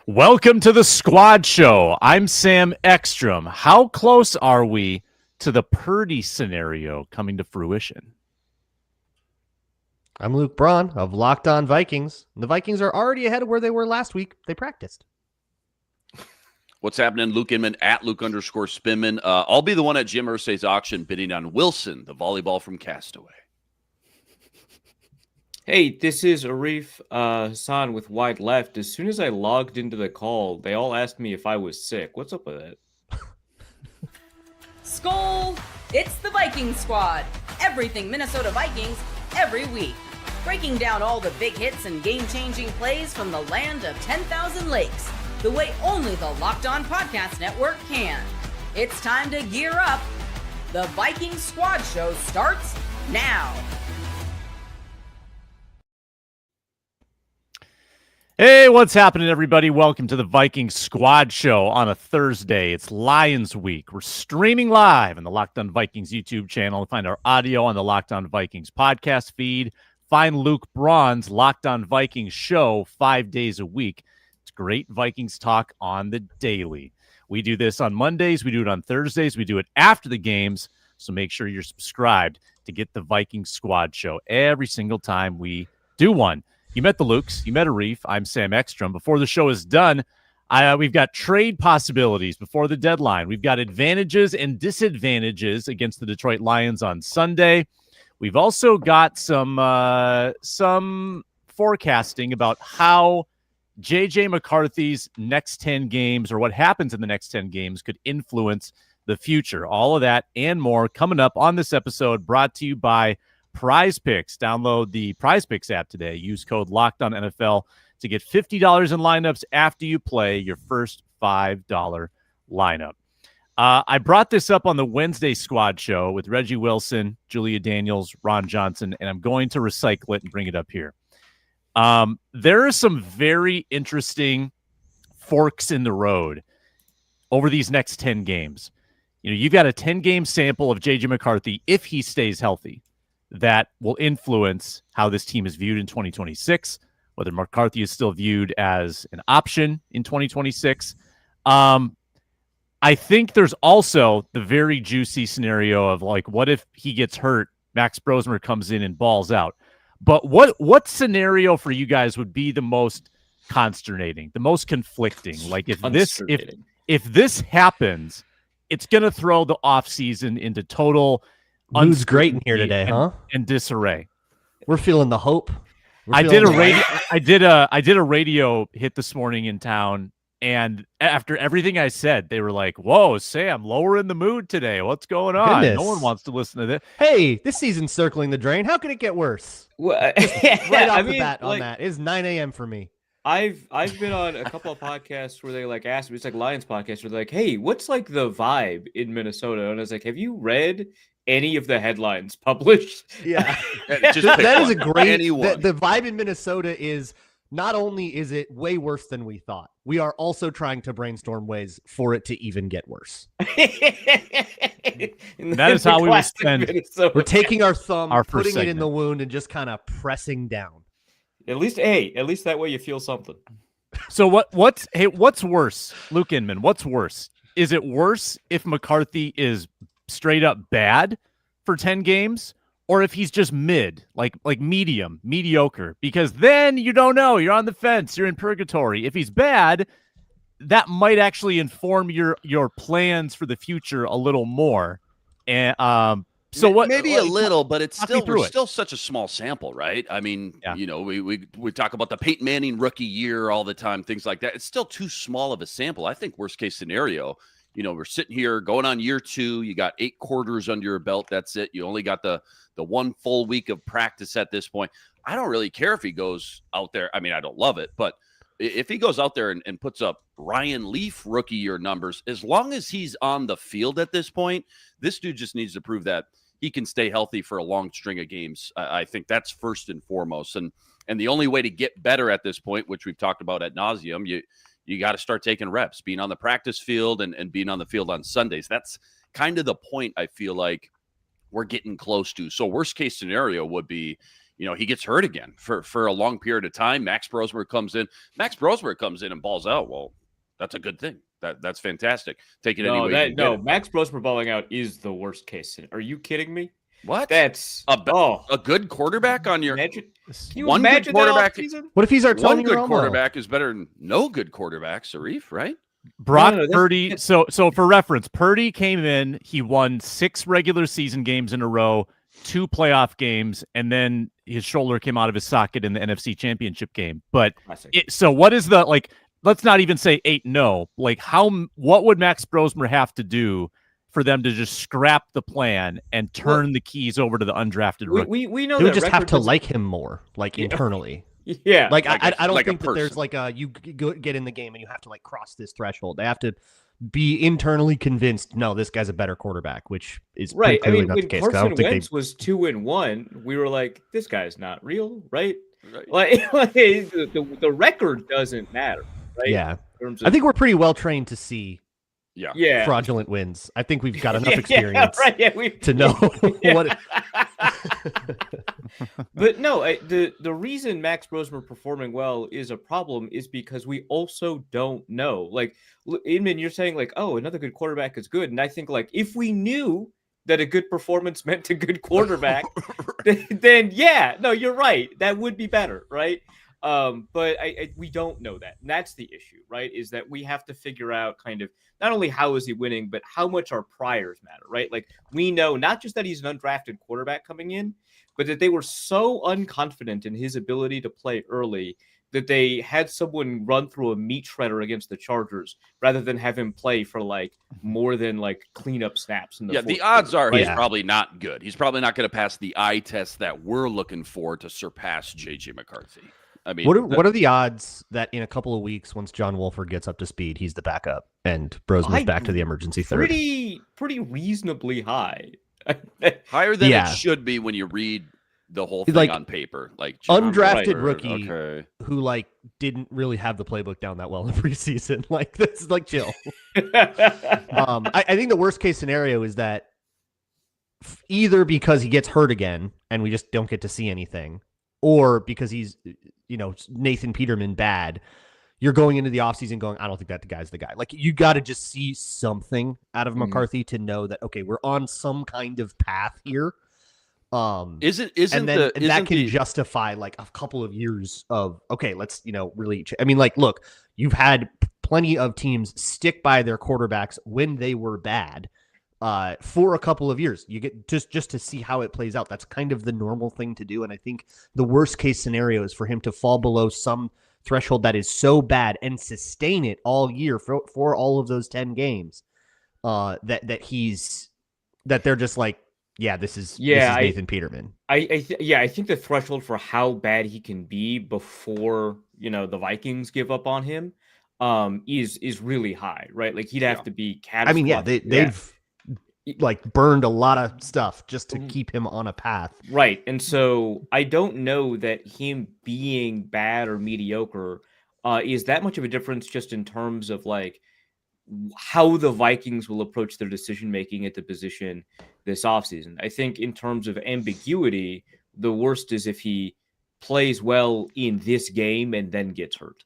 Welcome to the Squad Show. I'm Sam Ekstrom. How close are we to the Purdy scenario coming to fruition? I'm Luke Braun of Locked On Vikings. The Vikings are already ahead of where they were last week. They practiced. What's happening? Luke Inman at Luke_Spinman. I'll be the one at Jim Irsay's auction bidding on Wilson, the volleyball from Castaway. Hey, this is Arif Hasan with Wide Left. As soon as I logged into the call, they all asked me if I was sick. What's up with that? Skol! It's the Viking Squad. Everything Minnesota Vikings every week. Breaking down all the big hits and game-changing plays from the land of 10,000 lakes. The way only the Locked On Podcast Network can. It's time to gear up. The Viking Squad Show starts now. Hey, what's happening, everybody? Welcome to the Vikings Squad Show on a Thursday. It's Lions Week. We're streaming live on the Locked On Vikings YouTube channel. Find our audio on the Locked On Vikings podcast feed. Find Luke Braun's Locked On Vikings show 5 days a week. It's great Vikings talk on the daily. We do this on Mondays. We do it on Thursdays. We do it after the games. So make sure you're subscribed to get the Vikings Squad Show every single time we do one. You met the Lukes. You met Arif. I'm Sam Ekstrom. Before the show is done, we've got trade possibilities before the deadline. We've got advantages and disadvantages against the Detroit Lions on Sunday. We've also got some forecasting about how J.J. McCarthy's next 10 games or what happens in the next 10 games could influence the future. All of that and more coming up on this episode, brought to you by PrizePicks. Download the PrizePicks app today. Use code LOCKEDONNFL to get $50 in lineups after you play your first $5 lineup. I brought this up on the Wednesday Squad Show with Reggie Wilson, Julia Daniels, Ron Johnson, and I'm going to recycle it and bring it up here. There are some very interesting forks in the road over these next 10 games. You know, you've got a 10-game sample of J.J. McCarthy if he stays healthy. That will influence how this team is viewed in 2026, whether McCarthy is still viewed as an option in 2026. I think there's also the very juicy scenario of, like, what if he gets hurt, Max Brosmer comes in and balls out. But what scenario for you guys would be the most consternating, the most conflicting? Like, if this happens, it's going to throw the offseason into total Lou's great in here today, huh? And disarray. We're feeling the hope. I did a radio hit this morning in town, and after everything I said, they were like, "Whoa, Sam, lower in the mood today. What's going on?" Goodness. No one wants to listen to this. Hey, this season's circling the drain. How can it get worse? Well, Right off the bat on that. It's 9 a.m. for me. I've been on a couple of podcasts where they asked me, it's like Lions podcasts, where they're like, "Hey, what's the vibe in Minnesota?" And I was like, "Have you read any of the headlines published?" Yeah. That is a great the vibe in Minnesota is not only is it way worse than we thought, we are also trying to brainstorm ways for it to even get worse. That is how we will spend. Minnesota. We're taking our thumb, Our first putting it in segment. the wound, and just kind of pressing down. At least that way you feel something. So what's worse, Luke Inman? What's worse? Is it worse if McCarthy is straight up bad for 10 games, or if he's just mid, like mediocre? Because then you don't know. You're on the fence. You're in purgatory. If he's bad, that might actually inform your plans for the future a little more. And so what? Maybe a little, but it's still such a small sample, right? I mean, Yeah. you know, we talk about the Peyton Manning rookie year all the time, things like that. It's still too small of a sample. I think worst case scenario, you know, we're sitting here going on year 2. You got 8 quarters under your belt. That's it. You only got the 1 full week of practice at this point. I don't really care if he goes out there. I mean, I don't love it, but if he goes out there and puts up Ryan Leaf rookie year numbers, as long as he's on the field at this point, this dude just needs to prove that he can stay healthy for a long string of games. I think that's first and foremost. And the only way to get better at this point, which we've talked about ad nauseum, you got to start taking reps, being on the practice field and being on the field on Sundays. That's kind of the point I feel like we're getting close to. So worst case scenario would be, he gets hurt again for a long period of time. Max Brosmer comes in and balls out. Well, that's a good thing. That's fantastic. Take it anyway. Max Brosmer balling out is the worst case. Are you kidding me? What? That's a good quarterback on your can you one imagine good quarterback. What if he's our Tony one good Romo? Quarterback is better than no good quarterbacks, Arif, right? Brock Purdy. So for reference, Purdy came in. He won 6 regular season games in a row, 2 playoff games, and then his shoulder came out of his socket in the NFC Championship game. But so what is the let's not even say 8-0. What would Max Brosmer have to do for them to just scrap the plan and turn the keys over to the undrafted rookie? We know they would just have to like him more, internally. Yeah, I don't think that there's you get in the game and you have to cross this threshold. They have to be internally convinced. No, this guy's a better quararterback, which is right. clearly not when the case. Carson Wentz was 2-1, we were like, this guy's not real, right? The record doesn't matter, right? Yeah, I think we're pretty well trained to see. Yeah. Fraudulent wins. I think we've got enough experience to know what. But no, the reason Max Brosmer performing well is a problem is because we also don't know. Inman, you're saying another good quarterback is good, and I think if we knew that a good performance meant a good quarterback, then you're right. That would be better, right? But we don't know that. And that's the issue, right? Is that we have to figure out kind of not only how is he winning, but how much our priors matter, right? We know not just that he's an undrafted quarterback coming in, but that they were so unconfident in his ability to play early that they had someone run through a meat shredder against the Chargers rather than have him play for more than cleanup snaps. The odds are he's probably not good. He's probably not going to pass the eye test that we're looking for to surpass JJ McCarthy. I mean, what are the odds that in a couple of weeks, once John Wolford gets up to speed, he's the backup and Brosmer's back to the emergency third? Pretty reasonably high. Higher than it should be when you read the whole thing on paper. Undrafted rookie who didn't really have the playbook down that well in preseason. This is chill. I think the worst case scenario is that either because he gets hurt again and we just don't get to see anything, or because he's, Nathan Peterman bad, you're going into the offseason going, I don't think that the guy's the guy. You got to just see something out of McCarthy to know that, okay, we're on some kind of path here. That can justify a couple of years of, okay, let's, really, look, you've had plenty of teams stick by their quarterbacks when they were bad. For a couple of years, you get just to see how it plays out. That's kind of the normal thing to do. And I think the worst case scenario is for him to fall below some threshold that is so bad and sustain it all year for all of those 10 games. That they're just this is Nathan Peterman. I think the threshold for how bad he can be before the Vikings give up on him is really high, right? He'd have to be catastrophic. They've burned a lot of stuff just to keep him on a path. Right. And so I don't know that him being bad or mediocre is that much of a difference just in terms of how the Vikings will approach their decision-making at the position this offseason. I think in terms of ambiguity, the worst is if he plays well in this game and then gets hurt.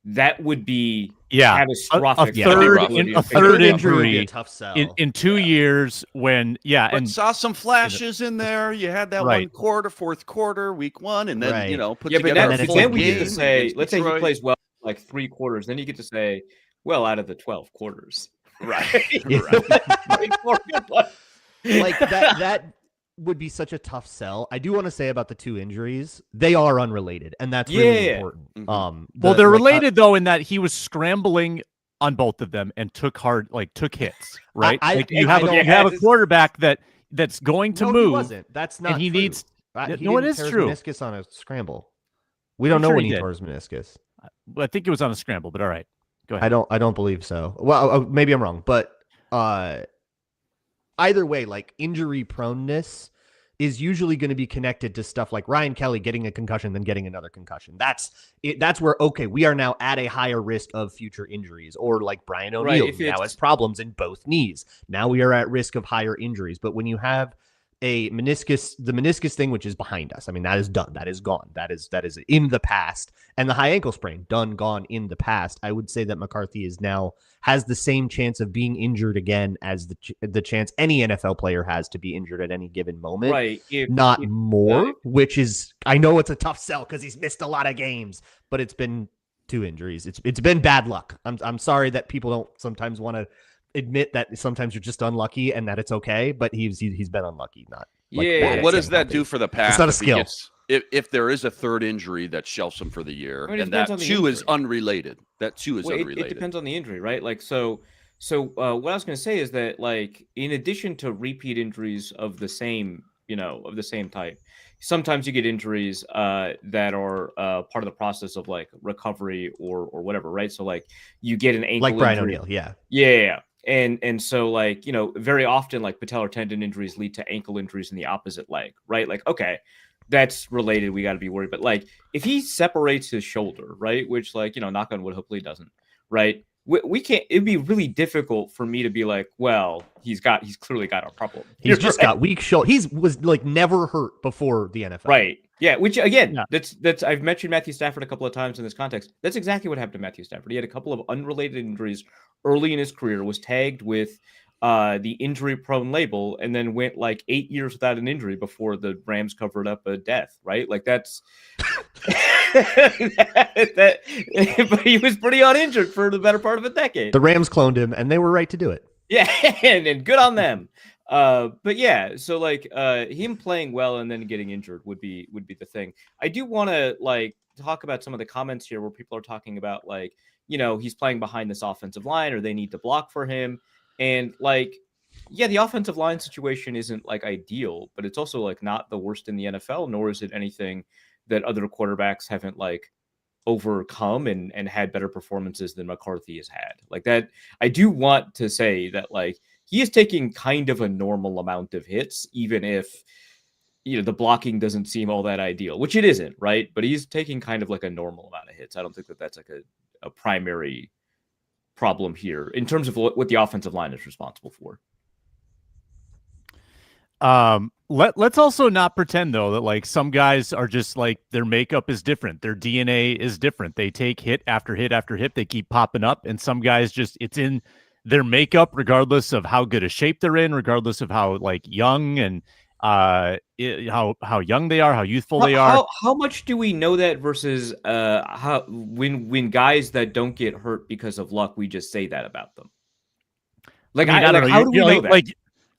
That would be catastrophic. A third injury tough sell. in 2 years when and saw some flashes in there. You had that one quarter, fourth quarter, week 1, and then put together a full then we game. get to say, let's say he plays well 3 quarters, then you get to say, well, out of the 12 quarters, right? That would be such a tough sell. I do want to say about the 2 injuries, they are unrelated, and that's really important. Mm-hmm. They're related though in that he was scrambling on both of them and took hits, right? You have a quarterback that's going to move. He wasn't. That's not. And he true. needs. It is true. Meniscus on a scramble. We don't know when he tore his meniscus. I think it was on a scramble, but all right, go ahead. I don't believe so. Well, maybe I'm wrong, but either way, injury proneness is usually going to be connected to stuff like Ryan Kelly getting a concussion, then getting another concussion. That's it. That's where, okay, we are now at a higher risk of future injuries, or Brian O'Neill now has problems in both knees. Now we are at risk of higher injuries. But when you have the meniscus thing, which is behind us. I mean, that is done. That is gone. That is in the past. And the high ankle sprain, done, gone, in the past. I would say that McCarthy has the same chance of being injured again as the chance any NFL player has to be injured at any given moment. Right. Not more, which is, I know it's a tough sell because he's missed a lot of games, but it's been 2 injuries. It's been bad luck. I'm sorry that people don't sometimes want to admit that sometimes you're just unlucky and that it's okay, but he's been unlucky. Not like what does that do for the path? It's not a skill. If there is a third injury that shelves him for the year, and that too is unrelated. That too is unrelated. It depends on the injury, right? Like so what I was going to say is that, like, in addition to repeat injuries of the same type, sometimes you get injuries that are part of the process of like recovery or whatever, right? So like you get an ankle like Brian injury. O'Neill, yeah. And so, like, very often, like, patellar tendon injuries lead to ankle injuries in the opposite leg, right? Like, okay, that's related. We got to be worried. But, like, if he separates his shoulder, right, which, like, knock on wood, hopefully doesn't, right? We can't. It'd be really difficult for me to be like, well, he's clearly got a problem. He's just got weak shoulder. He was like never hurt before the NFL, right? Yeah, which again, that's I've mentioned Matthew Stafford a couple of times in this context. That's exactly what happened to Matthew Stafford. He had a couple of unrelated injuries early in his career, was tagged with the injury-prone label, and then went like 8 years without an injury before the Rams covered up a death. Right? Like that's but he was pretty uninjured for the better part of a decade. The Rams cloned him, and they were right to do it. Yeah, and good on them. But yeah, so like him playing well and then getting injured would be the thing. I do want to like talk about some of the comments here where people are talking about like, he's playing behind this offensive line or they need to block for him. And like, yeah, the offensive line situation isn't like ideal, but it's also like not the worst in the NFL, nor is it anything that other quarterbacks haven't like overcome and had better performances than McCarthy has had. Like that, I do want to say that like he is taking kind of a normal amount of hits, even if the blocking doesn't seem all that ideal, which it isn't, right? But he's taking kind of like a normal amount of hits. I don't think that that's like a primary problem here in terms of what the offensive line is responsible for. Let's also not pretend though that like some guys are just like their makeup is different, their DNA is different. They take hit after hit after hit, they keep popping up, and some guys just it's in their makeup regardless of how good a shape they're in, regardless of how like young and how young they are, how youthful they are. How much do we know that versus how when guys that don't get hurt because of luck, we just say that about them? Like I don't know. How do we know that? Like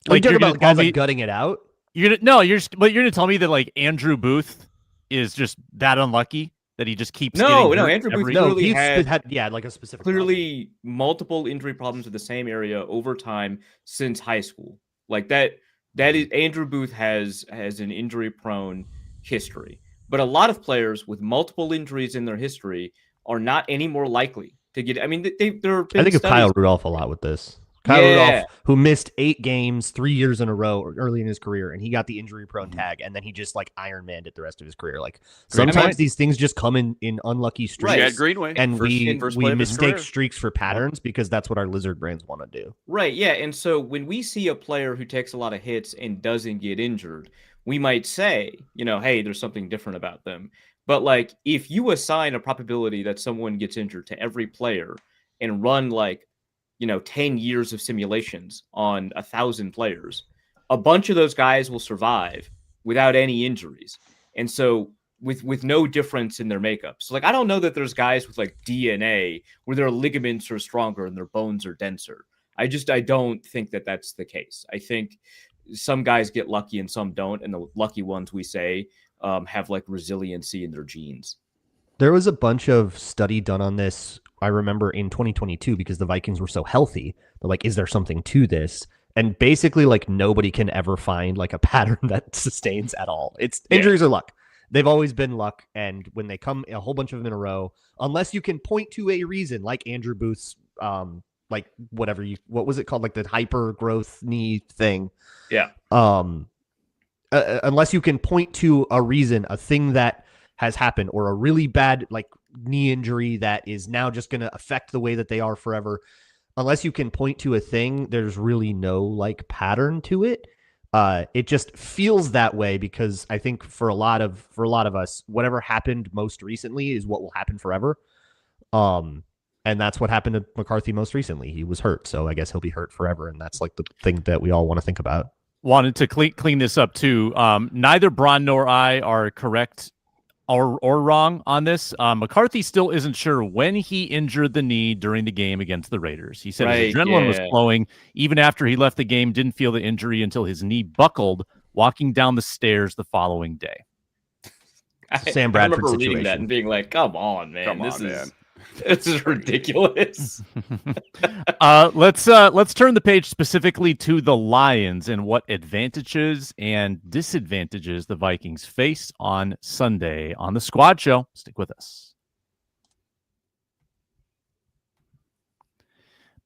you're talking about guys like gutting it out. You're gonna tell me that like Andrew Booth is just that unlucky that he just keeps Andrew Booth clearly had like a specific problem. Multiple injury problems with the same area over time since high school. Like that is Andrew Booth has an injury prone history, but a lot of players with multiple injuries in their history are not any more likely to get. I mean, I think of Kyle Rudolph a lot with this. Kyle Rudolph, who missed 8 games 3 years in a row early in his career, and he got the injury-prone tag, and then he just like Iron Manned it the rest of his career. Like sometimes these things just come in unlucky streaks, Chad Greenway, and we mistake streaks for patterns because that's what our lizard brains want to do. Right? Yeah, and so when we see a player who takes a lot of hits and doesn't get injured, we might say, hey, there's something different about them. But like, if you assign a probability that someone gets injured to every player and run like 10 years of simulations on 1,000 players, a bunch of those guys will survive without any injuries. And so with no difference in their makeup. So like, I don't know that there's guys with like DNA where their ligaments are stronger and their bones are denser. I don't think that that's the case. I think some guys get lucky and some don't. And the lucky ones we say have like resiliency in their genes. There was a bunch of study done on this, I remember, in 2022 because the Vikings were so healthy. They're like, is there something to this? And basically, like, nobody can ever find like a pattern that sustains at all. It's injuries or luck. They've always been luck. And when they come a whole bunch of them in a row, unless you can point to a reason, like Andrew Booth's, like what was it called? Like the hyper growth knee thing. Yeah. Unless you can point to a reason, a thing that has happened, or a really bad like knee injury that is now just going to affect the way that they are forever. Unless you can point to a thing, there's really no like pattern to it. It just feels that way because I think for a lot of us, whatever happened most recently is what will happen forever. And that's what happened to McCarthy most recently. He was hurt, so I guess he'll be hurt forever, and that's like the thing that we all want to think about. Wanted to clean this up too. Neither Braun nor I are correct or wrong on this. McCarthy still isn't sure when he injured the knee during the game against the Raiders. He said his adrenaline was flowing even after he left the game, didn't feel the injury until his knee buckled walking down the stairs the following day. Sam Bradford I remember situation. reading that and being like, come on, man. Man. This is ridiculous. Let's turn the page specifically to the Lions and what advantages and disadvantages the Vikings face on Sunday on the Squad Show. Stick with us.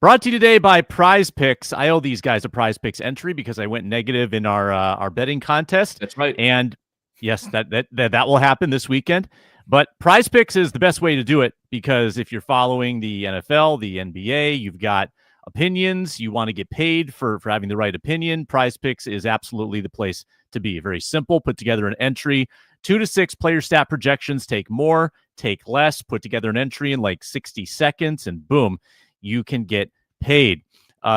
Brought to you today by PrizePicks. I owe these guys a PrizePicks entry because I went negative in our betting contest. That's right. And yes, that will happen this weekend. But PrizePicks is the best way to do it because if you're following the NFL, the NBA, you've got opinions, you want to get paid for having the right opinion, PrizePicks is absolutely the place to be. Very simple. Put together an entry. 2 to 6 player stat projections. Take more, take less. Put together an entry in like 60 seconds, and boom, you can get paid.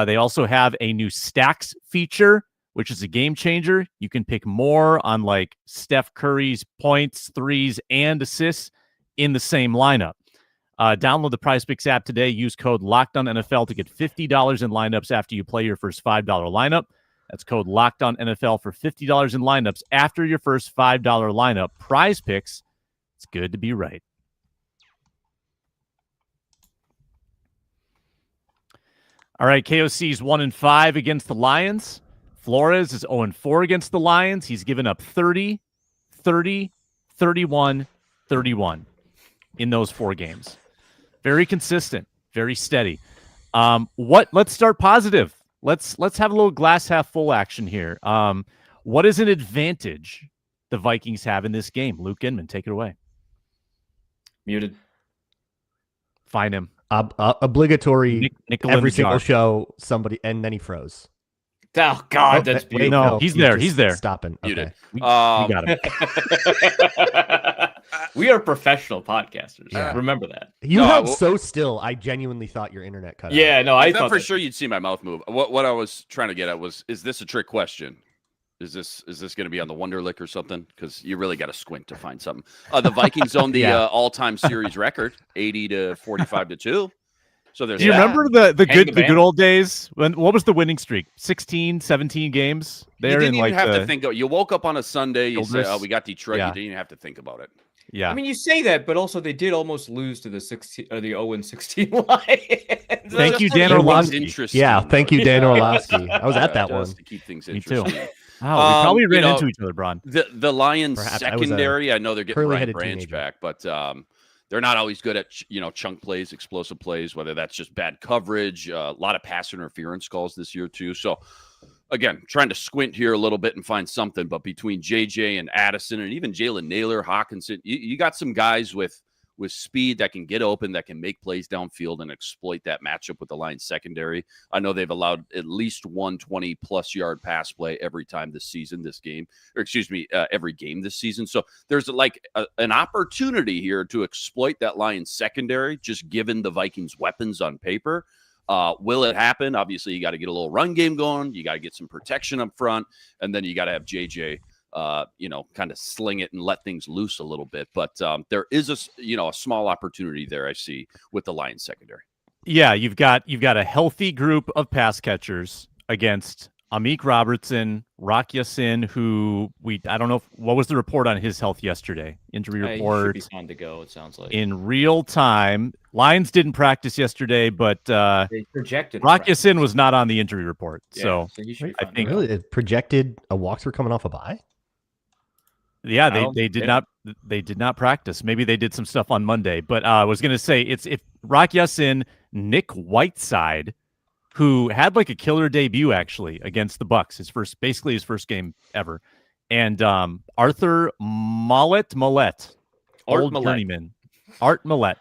They also have a new stacks feature, which is a game changer. You can pick more on like Steph Curry's points, threes, and assists in the same lineup. Download the PrizePicks app today. Use code LOCKEDONNFL to get $50 in lineups after you play your first $5 lineup. That's code LOCKEDONNFL for $50 in lineups after your first $5 lineup. PrizePicks, it's good to be right. All right, KOC's 1-5 against the Lions. Flores is 0-4 against the Lions. He's given up 30, 30, 31, 31 in those 4 games. Very consistent, very steady. Let's start positive. Let's have a little glass half full action here. What is an advantage the Vikings have in this game? Luke Inman, take it away. Muted. Find him. Obligatory every single Jar. show, somebody, and then he froze. Oh, God, that's wait, beautiful. No, he's there. He's there. Stopping. Muted. Okay. We got him. We are professional podcasters. Yeah. Remember that. You No, held well- so still. I genuinely thought your internet cut out. Yeah, no, I I thought thought for that- sure you'd see my mouth move. What I was trying to get at was, is this a trick question? Is this going to be on the Wonderlic or something? Because you really got to squint to find something. The Vikings own the Yeah. all-time series record, 80 to 45 to 2. So there's Do you that. remember the Hang the good banner. old days? What was the winning streak? 16, 17 games? You There didn't in even like have to think. You woke up on a Sunday. You say, Childress. "Oh, we got Detroit." Yeah. You didn't even have to think about it. Yeah. I mean, you say that, but also they did almost lose to the 0-16 Lions. Thank you, Dan It was Orlovsky. Interesting. Yeah, thank you, Dan Yeah. Orlovsky. I was at that one. Just to keep things Me too. interesting. Oh, we probably you ran know, into each other, Braun. The Lions Perhaps. I was a secondary, I know they're getting Brian curly-headed Branch teenager. back, but they're not always good at chunk plays, explosive plays, whether that's just bad coverage, a lot of pass interference calls this year too. So again, trying to squint here a little bit and find something, but between JJ and Addison and even Jalen Naylor, Hawkinson, you got some guys with speed that can get open, that can make plays downfield and exploit that matchup with the Lions secondary. I know they've allowed at least 120-plus yard pass play every time this season, every game this season. So there's an opportunity here to exploit that Lions secondary, just given the Vikings' weapons on paper. Will it happen? Obviously, you got to get a little run game going. You got to get some protection up front, and then you got to have JJ kind of sling it and let things loose a little bit. But there is a small opportunity there I see with the Lions secondary. Yeah, you've got a healthy group of pass catchers against Amik Robertson, Rock Yassin, who I don't know what was the report on his health yesterday. Injury He should report be fine to go, it sounds like. in real time. Lions didn't practice yesterday, but They projected Rock practice. Yassin was not on the injury report. Yeah, So he should be I fine to think- go. Really, it projected a walkthrough coming off a bye. yeah, I don't- they did yeah. not practice. Maybe they did some stuff on Monday, but I was gonna say if Rock Yassin, Nick Whiteside, who had like a killer debut actually against the Bucks, his first game ever, and Arthur Mollett, Art old Millett. journeyman, Art Millett.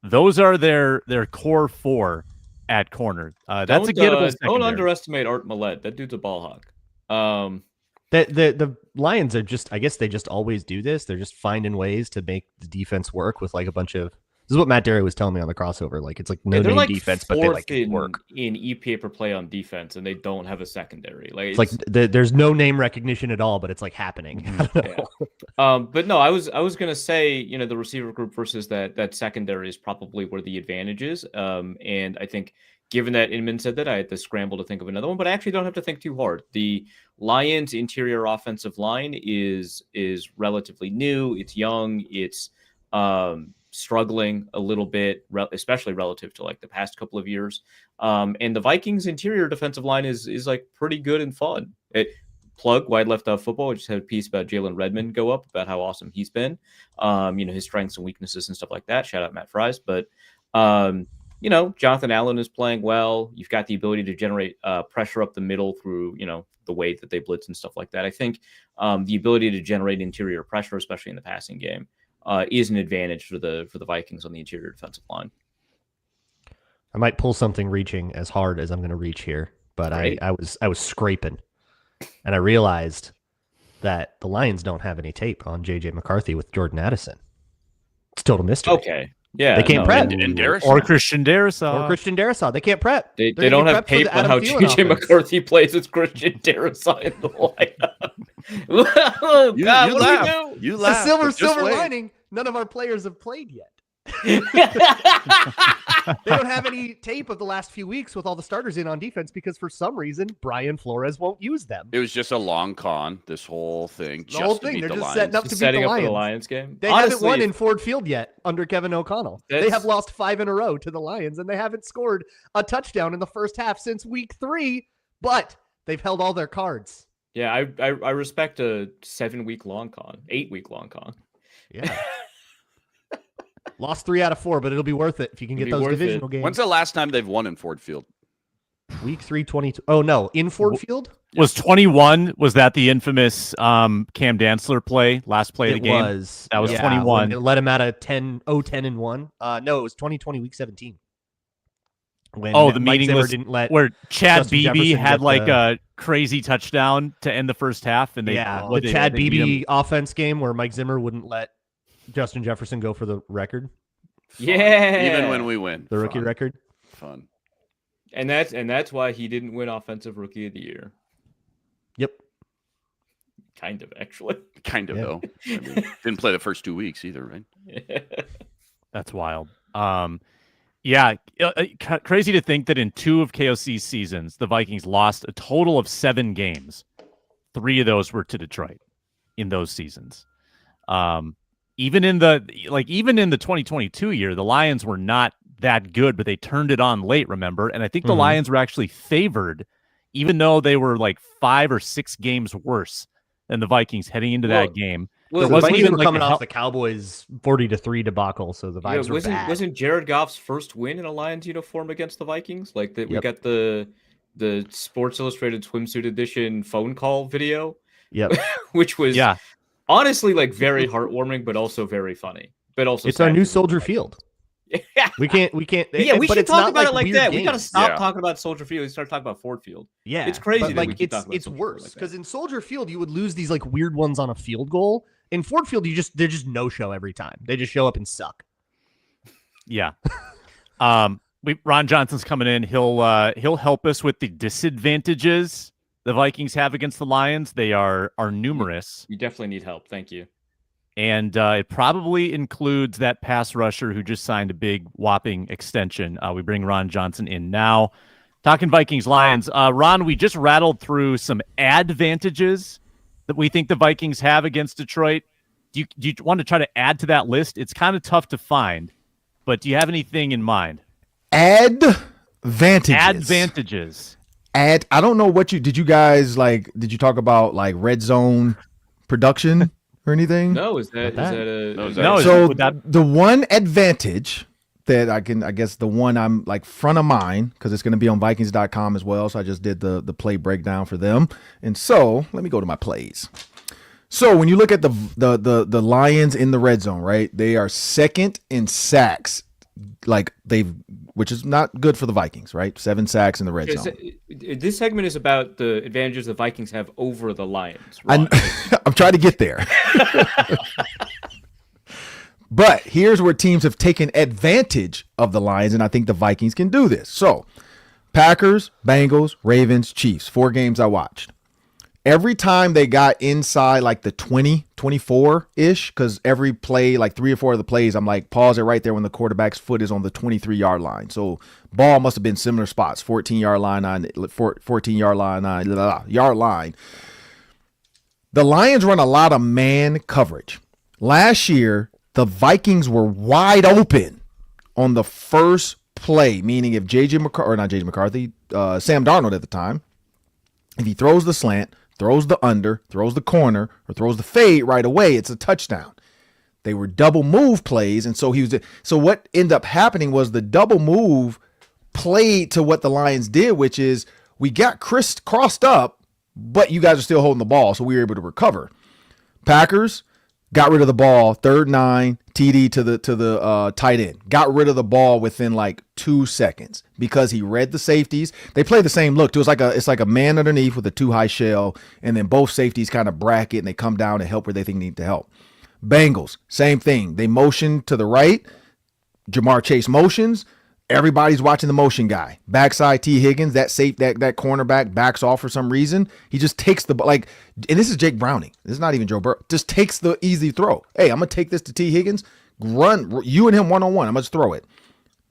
Those are their core 4 at corner. That's a gettable Don't secondary. underestimate Art Millett. That dude's a ball hawk. The Lions are just, I guess they just always do this. They're just finding ways to make the defense work with like a bunch of. This is what Matt Derry was telling me on the crossover. Like it's like no name defense, but they like work in EPA per play on defense, and they don't have a secondary. Like it's like there's no name recognition at all, but it's like happening. But no, I was gonna say, the receiver group versus that secondary is probably where the advantage is. And I think given that Inman said that, I had to scramble to think of another one, but I actually don't have to think too hard. The Lions' interior offensive line is relatively new. It's young. It's struggling a little bit, especially relative to like the past couple of years. And the Vikings' interior defensive line is like pretty good and fun. Plug Wide Left Football. I just had a piece about Jalen Redmond go up about how awesome he's been. His strengths and weaknesses and stuff like that. Shout out Matt Fries, but. Jonathan Allen is playing well. You've got the ability to generate pressure up the middle through, the way that they blitz and stuff like that. I think the ability to generate interior pressure, especially in the passing game, is an advantage for the Vikings on the interior defensive line. I might pull something reaching as hard as I'm going to reach here, but I was scraping, and I realized that the Lions don't have any tape on JJ McCarthy with Jordan Addison. It's total mystery. Okay. Yeah, they can't prep. Or Christian Darrisaw. They can't prep. They don't have tape on how JJ McCarthy plays with Christian Darrisaw in the lineup. You laugh. The silver lining, none of our players have played yet. They don't have any tape of the last few weeks with all the starters in on defense because for some reason Brian Flores won't use them. It was just a long con, this whole thing. The whole thing. They're just setting up to beat the Lions. For the Lions game. They haven't won in Ford Field yet under Kevin O'Connell. They have lost 5 in a row to the Lions, and they haven't scored a touchdown in the first half since week 3, but they've held all their cards. Yeah, I respect a 7-week long con, 8-week long con. Yeah. Lost 3 out of 4, but it'll be worth it if you can get those divisional games. When's the last time they've won in Ford Field? Week 3, 22. Oh, no. In Ford Field? Was 21, was that the infamous Cam Dantzler play, last play of the game? That was 21. It let him out of 10-1. No, it was 2020, week 17. When the meeting was where Chad Beebe had like a crazy touchdown to end the first half. And the Chad Beebe offense game where Mike Zimmer wouldn't let Justin Jefferson go for the record. Yeah. Even when we win. The rookie record. Fun. And that's why he didn't win Offensive Rookie of the Year. Yep. Kind of, actually. Kind of, though. I mean, didn't play the first 2 weeks either, right? That's wild. Crazy to think that in 2 of KOC's seasons, the Vikings lost a total of 7 games. 3 of those were to Detroit in those seasons. Even in the 2022 year, the Lions were not that good, but they turned it on late, remember? And I think the Lions were actually favored, even though they were like 5 or 6 games worse than the Vikings heading into that game. There wasn't even coming off the Cowboys 40-3 debacle, so the vibes were bad. Wasn't Jared Goff's first win in a Lions uniform against the Vikings? Like that, we got the Sports Illustrated swimsuit edition phone call video. Yep, which was honestly like very heartwarming, but also very funny. But also, it's our new Soldier Field. Yeah, we can't. Yeah, we should talk about it like that. Games. We got to stop talking about Soldier Field and start talking about Ford Field. Yeah, it's crazy. But it's worse because in Soldier Field you would lose these like weird ones on a field goal. In Ford Field, they're just no show every time. They just show up and suck. Yeah. Ron Johnson's coming in. He'll help us with the disadvantages the Vikings have against the Lions. They are numerous. You definitely need help. Thank you. And it probably includes that pass rusher who just signed a big whopping extension. We bring Ron Johnson in now. Talking Vikings-Lions. Ron, we just rattled through some advantages that we think the Vikings have against Detroit. Do you want to try to add to that list? It's kind of tough to find, but do you have anything in mind? Advantages. I don't know what did you guys like? Did you talk about like red zone production or anything? No, the one advantage that I guess the one I'm like front of mind, because it's going to be on Vikings.com as well. So I just did the play breakdown for them. And so let me go to my plays. So when you look at the Lions in the red zone, right? They are second in sacks. Like they've which is not good for the Vikings, right? 7 sacks in the red zone. This segment is about the advantages the Vikings have over the Lions. Right? I'm trying to get there. But here's where teams have taken advantage of the Lions, and I think the Vikings can do this. So, Packers, Bengals, Ravens, Chiefs, 4 games I watched. Every time they got inside like the 20, 24-ish, because every play, like 3 or 4 of the plays, I'm like, pause it right there when the quarterback's foot is on the 23-yard line. So ball must have been similar spots, 14-yard line, 14-yard line, yard line. The Lions run a lot of man coverage. Last year, the Vikings were wide open on the first play, meaning if Sam Darnold at the time, if he throws the slant, throws the under, throws the corner, or throws the fade right away, it's a touchdown. They were double move plays, and so what ended up happening was the double move played to what the Lions did, which is we got crossed up, but you guys are still holding the ball, so we were able to recover. Packers got rid of the ball, 3rd and 9, TD to the tight end. Got rid of the ball within like 2 seconds because he read the safeties. They play the same look too. It's like a man underneath with a 2-high shell, and then both safeties kind of bracket and they come down and help where they think they need to help. Bengals, same thing. They motion to the right. Jamar Chase motions. Everybody's watching the motion guy. Backside T. Higgins, that cornerback backs off for some reason. He just takes the and this is Jake Browning. This is not even Joe Burrow. Just takes the easy throw. Hey, I'm gonna take this to T. Higgins. Run you and him one-on-one. I'm gonna just throw it.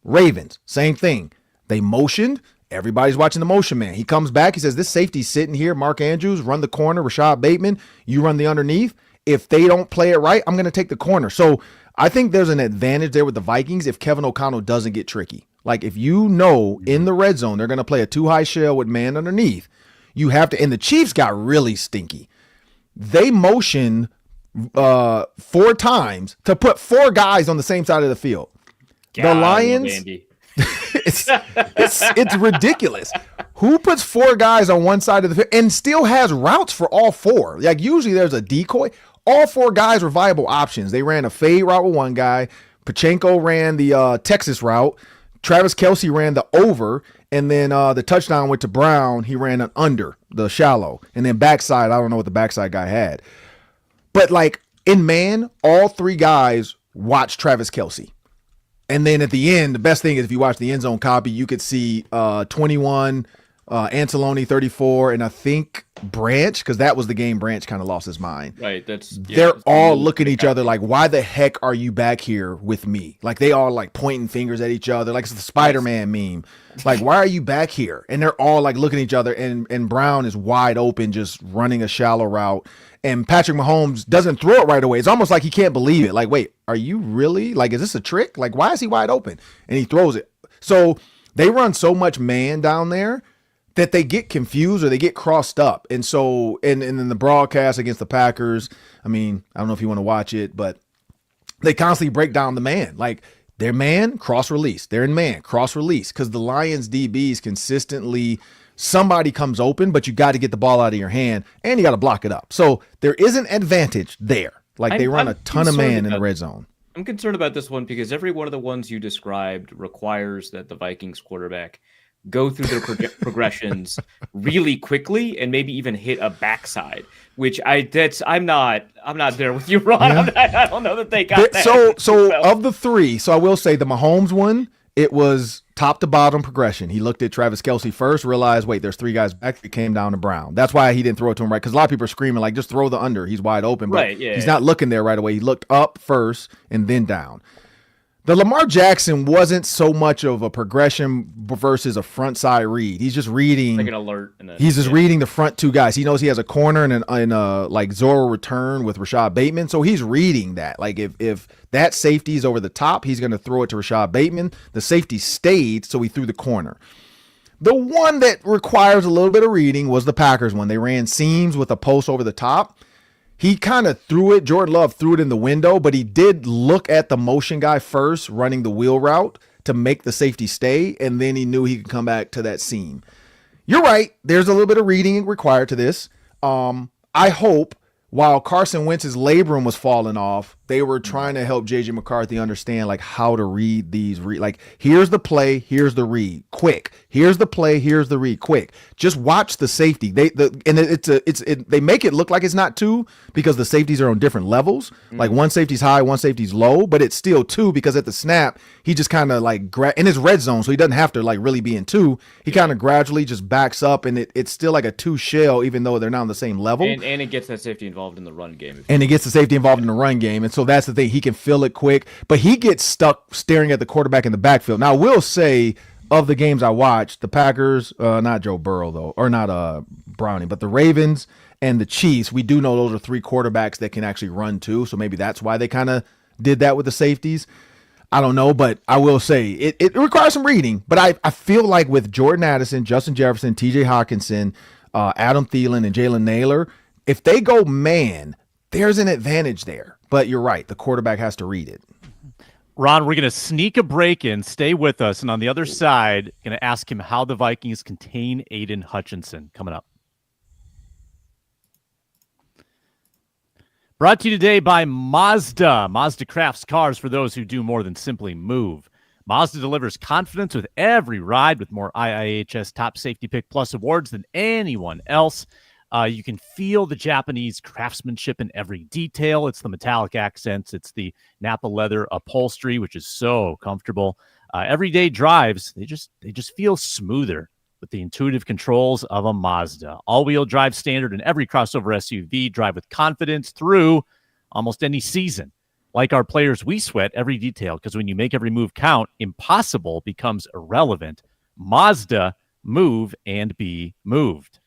Ravens, same thing. They motioned. Everybody's watching the motion man. He comes back. He says, this safety's sitting here. Mark Andrews, run the corner. Rashad Bateman, you run the underneath. If they don't play it right, I'm going to take the corner. So I think there's an advantage there with the Vikings if Kevin O'Connell doesn't get tricky. Like if you know in the red zone, they're going to play a 2-high shell with man underneath. You have to, and the Chiefs got really stinky. They motioned 4 times to put 4 guys on the same side of the field. The Lions, it's ridiculous. Who puts 4 guys on one side of the field and still has routes for all 4? Like usually there's a decoy. All 4 guys were viable options. They ran a fade route with one guy. Pachenko ran the Texas route. Travis Kelce ran the over, and then the touchdown went to Braun. He ran an under, the shallow, and then backside. I don't know what the backside guy had, but like in man, all 3 guys watched Travis Kelce. And then at the end, the best thing is if you watch the end zone copy, you could see 21, Anzalone 34, and I think Branch, because that was the game Branch kind of lost his mind. Right. They're all looking at each other like, why the heck are you back here with me? Like they all like pointing fingers at each other, like it's the Spider-Man meme. Like, why are you back here? And they're all like looking at each other, and Braun is wide open, just running a shallow route. And Patrick Mahomes doesn't throw it right away. It's almost like he can't believe it. Like, wait, are you really? Like, is this a trick? Like, why is he wide open? And he throws it. So they run so much man down there that they get confused or they get crossed up. And so, and in the broadcast against the Packers, I mean, I don't know if you want to watch it, but they constantly break down the man. Like, they're man, cross release. They're in man, cross release. Because the Lions DBs consistently, somebody comes open, but you got to get the ball out of your hand and you got to block it up. So there is an advantage there. Like they run a ton of man in the red zone. I'm concerned about this one because every one of the ones you described requires that the Vikings quarterback go through their progressions really quickly and maybe even hit a backside, which I'm not there with you, Ron. Yeah. I don't know that they got that. So of the 3, so I will say the Mahomes one, it was top to bottom progression. He looked at Travis Kelce first, realized, wait, there's 3 guys back. It came down to Braun. That's why he didn't throw it to him right, because a lot of people are screaming, like, just throw the under. He's wide open. But right, yeah, he's not looking there right away. He looked up first and then down. The Lamar Jackson wasn't so much of a progression versus a front side read. He's just reading. Like an alert. He's just reading the front 2 guys. He knows he has a corner and like Zorro return with Rashad Bateman. So he's reading that. Like if that safety is over the top, he's going to throw it to Rashad Bateman. The safety stayed, so he threw the corner. The one that requires a little bit of reading was the Packers one. They ran seams with a post over the top. He kind of threw it. Jordan Love threw it in the window, but he did look at the motion guy first, running the wheel route to make the safety stay, and then he knew he could come back to that seam. You're right. There's a little bit of reading required to this. I hope while Carson Wentz's labrum was falling off, they were trying to help JJ McCarthy understand like how to read these like here's the play, here's the read, quick. Here's the play, here's the read, quick. Just watch the safety. They make it look like it's not 2 because the safeties are on different levels. Like one safety's high, one safety's low, but it's still 2 because at the snap he just kind of like in his red zone, so he doesn't have to like really be in 2. He kind of gradually just backs up, and it's still like a 2 shell, even though they're not on the same level. And it gets that safety involved in the run game. And it gets the safety involved in the run game. And so that's the thing. He can feel it quick, but he gets stuck staring at the quarterback in the backfield. Now, I will say, of the games I watched, the Packers, not Joe Burrow, though, or not Browning, but the Ravens and the Chiefs, we do know those are 3 quarterbacks that can actually run too. So maybe that's why they kind of did that with the safeties. I don't know, but I will say it requires some reading. But I feel like with Jordan Addison, Justin Jefferson, TJ Hawkinson, Adam Thielen, and Jalen Naylor, if they go man, there's an advantage there. But you're right. The quarterback has to read it. Ron, we're going to sneak a break in. Stay with us. And on the other side, going to ask him how the Vikings contain Aiden Hutchinson. Coming up. Brought to you today by Mazda. Mazda crafts cars for those who do more than simply move. Mazda delivers confidence with every ride with more IIHS Top Safety Pick Plus awards than anyone else. You can feel the Japanese craftsmanship in every detail. It's the metallic accents. It's the Napa leather upholstery, which is so comfortable. Everyday drives, they just feel smoother with the intuitive controls of a Mazda. All-wheel drive standard in every crossover SUV. Drive with confidence through almost any season. Like our players, we sweat every detail because when you make every move count, impossible becomes irrelevant. Mazda, move and be moved.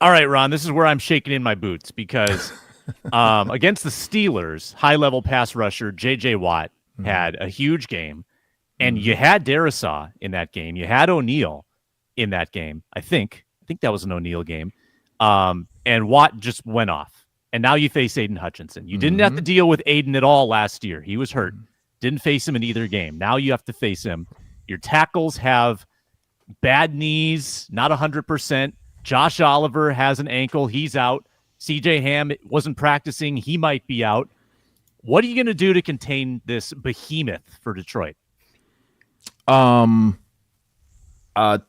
All right, Ron, this is where I'm shaking in my boots because against the Steelers, high-level pass rusher J.J. Watt had a huge game, and you had Darisaw in that game. You had O'Neal in that game. I think that was an O'Neal game. And Watt just went off. And now you face Aiden Hutchinson. You didn't have to deal with Aiden at all last year. He was hurt. Didn't face him in either game. Now you have to face him. Your tackles have bad knees, not 100%. Josh Oliver has an ankle. He's out. CJ Ham wasn't practicing. He might be out. What are you going to do to contain this behemoth for Detroit? I'm going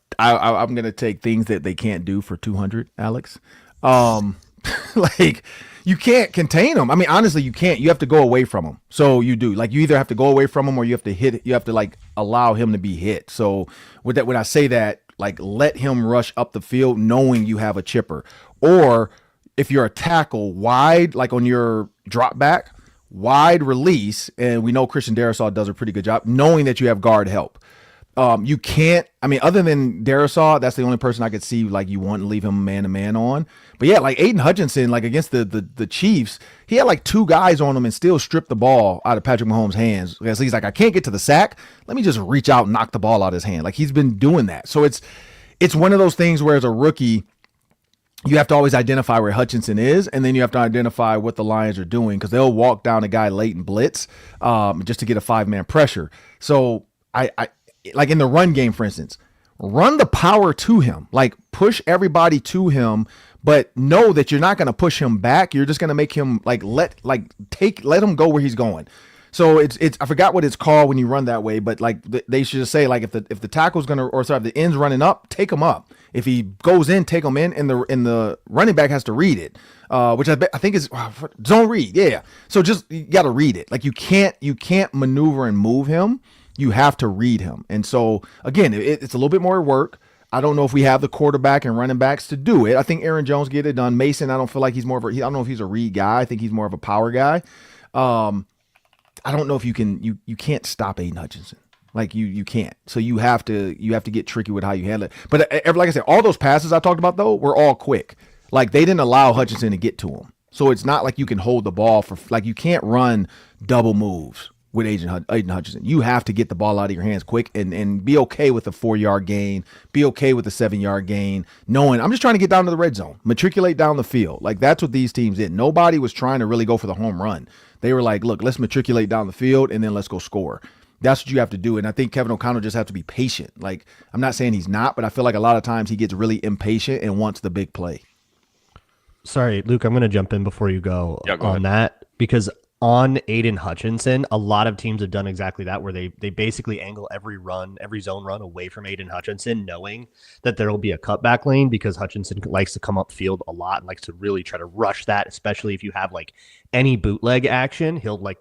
to take things that they can't do for 200, Alex. Like, you can't contain them. I mean, honestly, you can't. You have to go away from them. So you do. Like, you either have to go away from him or you have to hit. You have to, like, allow him to be hit. So with that, when I say that, like, let him rush up the field knowing you have a chipper. Or if you're a tackle, wide, like on your drop back, wide release, and we know Christian Darisaw does a pretty good job, knowing that you have guard help. You can't, I mean, other than Darisaw, that's the only person I could see, like, you want to leave him man-to-man on. But, yeah, like, Aiden Hutchinson, like, against the Chiefs, he had, like, 2 guys on him and still stripped the ball out of Patrick Mahomes' hands. So he's like, I can't get to the sack. Let me just reach out and knock the ball out of his hand. Like, he's been doing that. So it's one of those things where, as a rookie, you have to always identify where Hutchinson is, and then you have to identify what the Lions are doing, because they'll walk down a guy late and blitz just to get a 5-man pressure. So I like in the run game, for instance, run the power to him, like push everybody to him, but know that you're not going to push him back. You're just going to make him let him go where he's going. So it's I forgot what it's called when you run that way, but like they should just say, like, if the tackle's going to, or sorry, if the end's running up, take him up. If he goes in, take him in, and the running back has to read it, which I think is zone read. Yeah. So just, you got to read it. Like, you can't maneuver and move him. You have to read him. And so, again, it's a little bit more work. I don't know if we have the quarterback and running backs to do it. I think Aaron Jones get it done. Mason, I don't feel like he's more of I don't know if he's a read guy. I think he's more of a power guy. I don't know if you can't stop Aiden Hutchinson. Like, you can't. So you have to get tricky with how you handle it. But like I said, all those passes I talked about, though, were all quick. Like, they didn't allow Hutchinson to get to him. So it's not like you can hold the ball for, like, you can't run double moves with Aiden Hutchinson. You have to get the ball out of your hands quick and be okay with a 4-yard gain, be okay with a 7-yard gain, knowing I'm just trying to get down to the red zone, matriculate down the field. Like, that's what these teams did. Nobody was trying to really go for the home run. They were like, look, let's matriculate down the field and then let's go score. That's what you have to do. And I think Kevin O'Connell just has to be patient. Like, I'm not saying he's not, but I feel like a lot of times he gets really impatient and wants the big play. Sorry, Luke, I'm going to jump in before you go, Go on ahead. that, because on Aiden Hutchinson, a lot of teams have done exactly that, where they basically angle every zone run away from Aiden Hutchinson, knowing that there will be a cutback lane, because Hutchinson likes to come up field a lot and likes to really try to rush that, especially if you have like any bootleg action, he'll like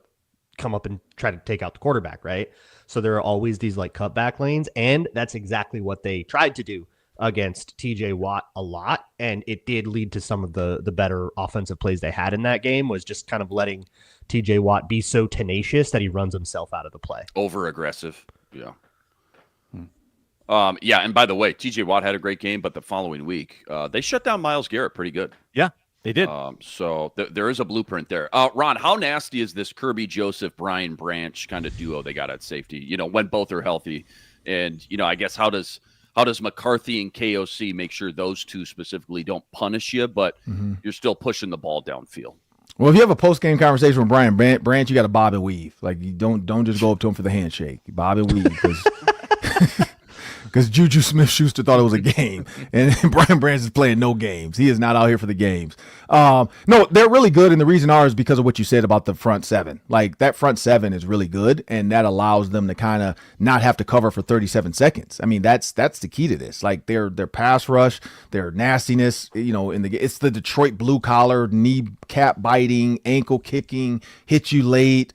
come up and try to take out the quarterback, right? So there are always these like cutback lanes, and that's exactly what they tried to do against TJ Watt a lot, and it did lead to some of the better offensive plays they had in that game, was just kind of letting TJ Watt be so tenacious that he runs himself out of the play. Over aggressive. Yeah. Yeah, and by the way, TJ Watt had a great game, but the following week, they shut down Myles Garrett pretty good. Yeah, they did. So there is a blueprint there. Ron, how nasty is this Kirby Joseph, Brian Branch kind of duo they got at safety, when both are healthy? And, I guess how does McCarthy and KOC make sure those two specifically don't punish you, but you're still pushing the ball downfield? Well, if you have a post-game conversation with Brian Branch, you got to bob and weave. Like, you don't just go up to him for the handshake. You bob and weave, because Juju Smith-Schuster thought it was a game, and Brian Branch is playing no games. He is not out here for the games. No, they're really good, and the reason is because of what you said about the front seven. Like, that front seven is really good, and that allows them to kind of not have to cover for 37 seconds. I mean, that's the key to this. Like, their pass rush, their nastiness, it's the Detroit blue collar, knee cap biting, ankle kicking, hit you late.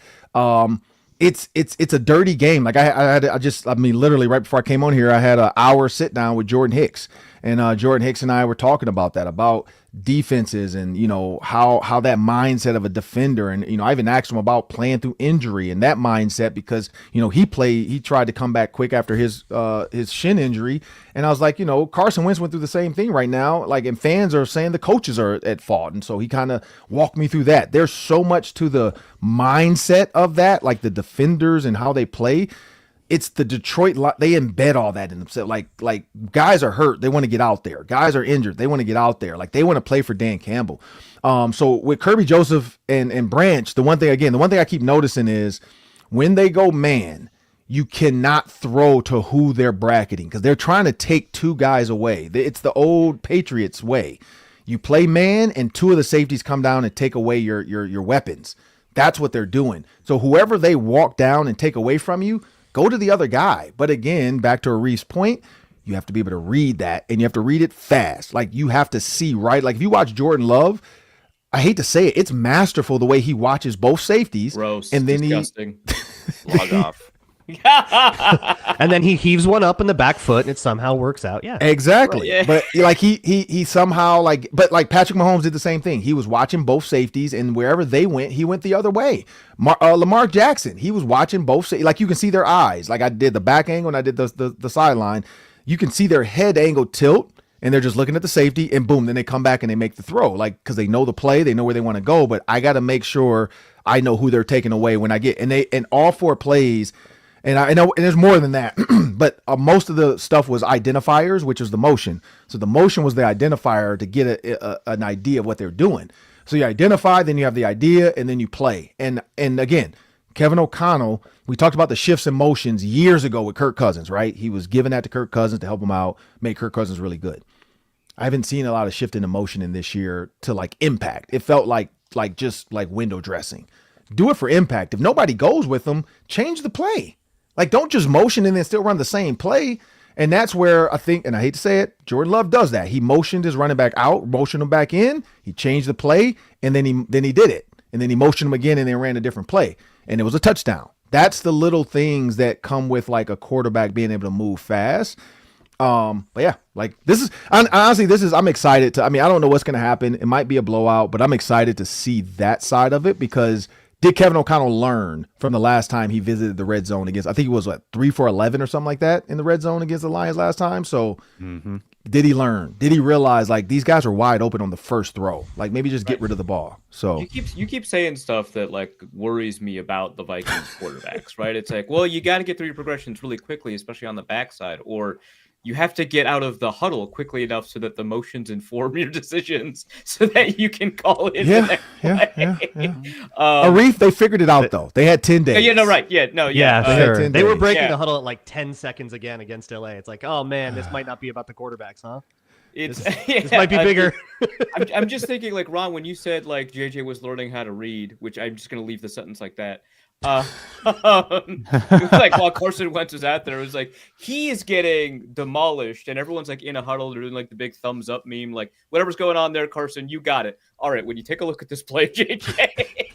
It's a dirty game. Like literally right before I came on here, I had an hour sit down with Jordan Hicks, and Jordan Hicks and I were talking about that, about defenses and, how that mindset of a defender. And, I even asked him about playing through injury and that mindset, because, he tried to come back quick after his shin injury. And I was like, Carson Wentz went through the same thing right now. Like, and fans are saying the coaches are at fault. And so he kind of walked me through that. There's so much to the mindset of that, like the defenders and how they play. It's the Detroit, they embed all that in themselves. Like guys are hurt, they want to get out there. Guys are injured, they want to get out there. Like, they want to play for Dan Campbell. So with Kirby Joseph and Branch, the one thing I keep noticing is when they go man, you cannot throw to who they're bracketing, because they're trying to take two guys away. It's the old Patriots way. You play man, and two of the safeties come down and take away your weapons. That's what they're doing. So whoever they walk down and take away from you, go to the other guy. But again, back to Arif's point, you have to be able to read that, and you have to read it fast. Like, you have to see, right? Like, if you watch Jordan Love, I hate to say it, it's masterful the way he watches both safeties. Gross. And then disgusting. Log off. And then he heaves one up in the back foot, and it somehow works out. Yeah, exactly. Right, yeah. But like he somehow but Patrick Mahomes did the same thing. He was watching both safeties, and wherever they went, he went the other way. Lamar Jackson, he was watching both. Like, you can see their eyes. Like, I did the back angle and I did the sideline. You can see their head angle tilt, and they're just looking at the safety, and boom, then they come back and they make the throw. Like, because they know the play, they know where they want to go. But I got to make sure I know who they're taking away when I get and all four plays. And I know, and there's more than that, but most of the stuff was identifiers, which is the motion. So the motion was the identifier to get an idea of what they're doing. So you identify, then you have the idea, and then you play. And again, Kevin O'Connell, we talked about the shifts and motions years ago with Kirk Cousins, right? He was giving that to Kirk Cousins to help him out, make Kirk Cousins really good. I haven't seen a lot of shift in emotion in this year to like impact. It felt like just like window dressing. Do it for impact. If nobody goes with them, change the play. Like, don't just motion and then still run the same play. And that's where I think, and I hate to say it, Jordan Love does that. He motioned his running back out, motioned him back in. He changed the play, and then he did it. And then he motioned him again, and then ran a different play. And it was a touchdown. That's the little things that come with like a quarterback being able to move fast. But yeah, like I'm excited I don't know what's going to happen. It might be a blowout, but I'm excited to see that side of it, because did Kevin O'Connell learn from the last time he visited the red zone against, I think it was 3 for 11 or something like that in the red zone against the Lions last time. So did he learn? Did he realize like these guys are wide open on the first throw? Like, maybe just get rid of the ball. So you keep saying stuff that like worries me about the Vikings quarterbacks, right? It's like, well, you got to get through your progressions really quickly, especially on the backside, or you have to get out of the huddle quickly enough so that the motions inform your decisions so that you can call in the next play. Arif, they figured it out, though. They had 10 days. Yeah, no, right. Yeah, no, yeah. Sure. They were breaking Yeah. the huddle at like 10 seconds again against LA. It's like, oh, man, this might not be about the quarterbacks, huh? This might be bigger. I'm just thinking, like, Ron, when you said, like, JJ was learning how to read, which I'm just going to leave the sentence like that. It was like while Carson Wentz was out there, it was like he is getting demolished, and everyone's like in a huddle. They're doing like the big thumbs up meme, like whatever's going on there, Carson, you got it. All right, when you take a look at this play, JJ,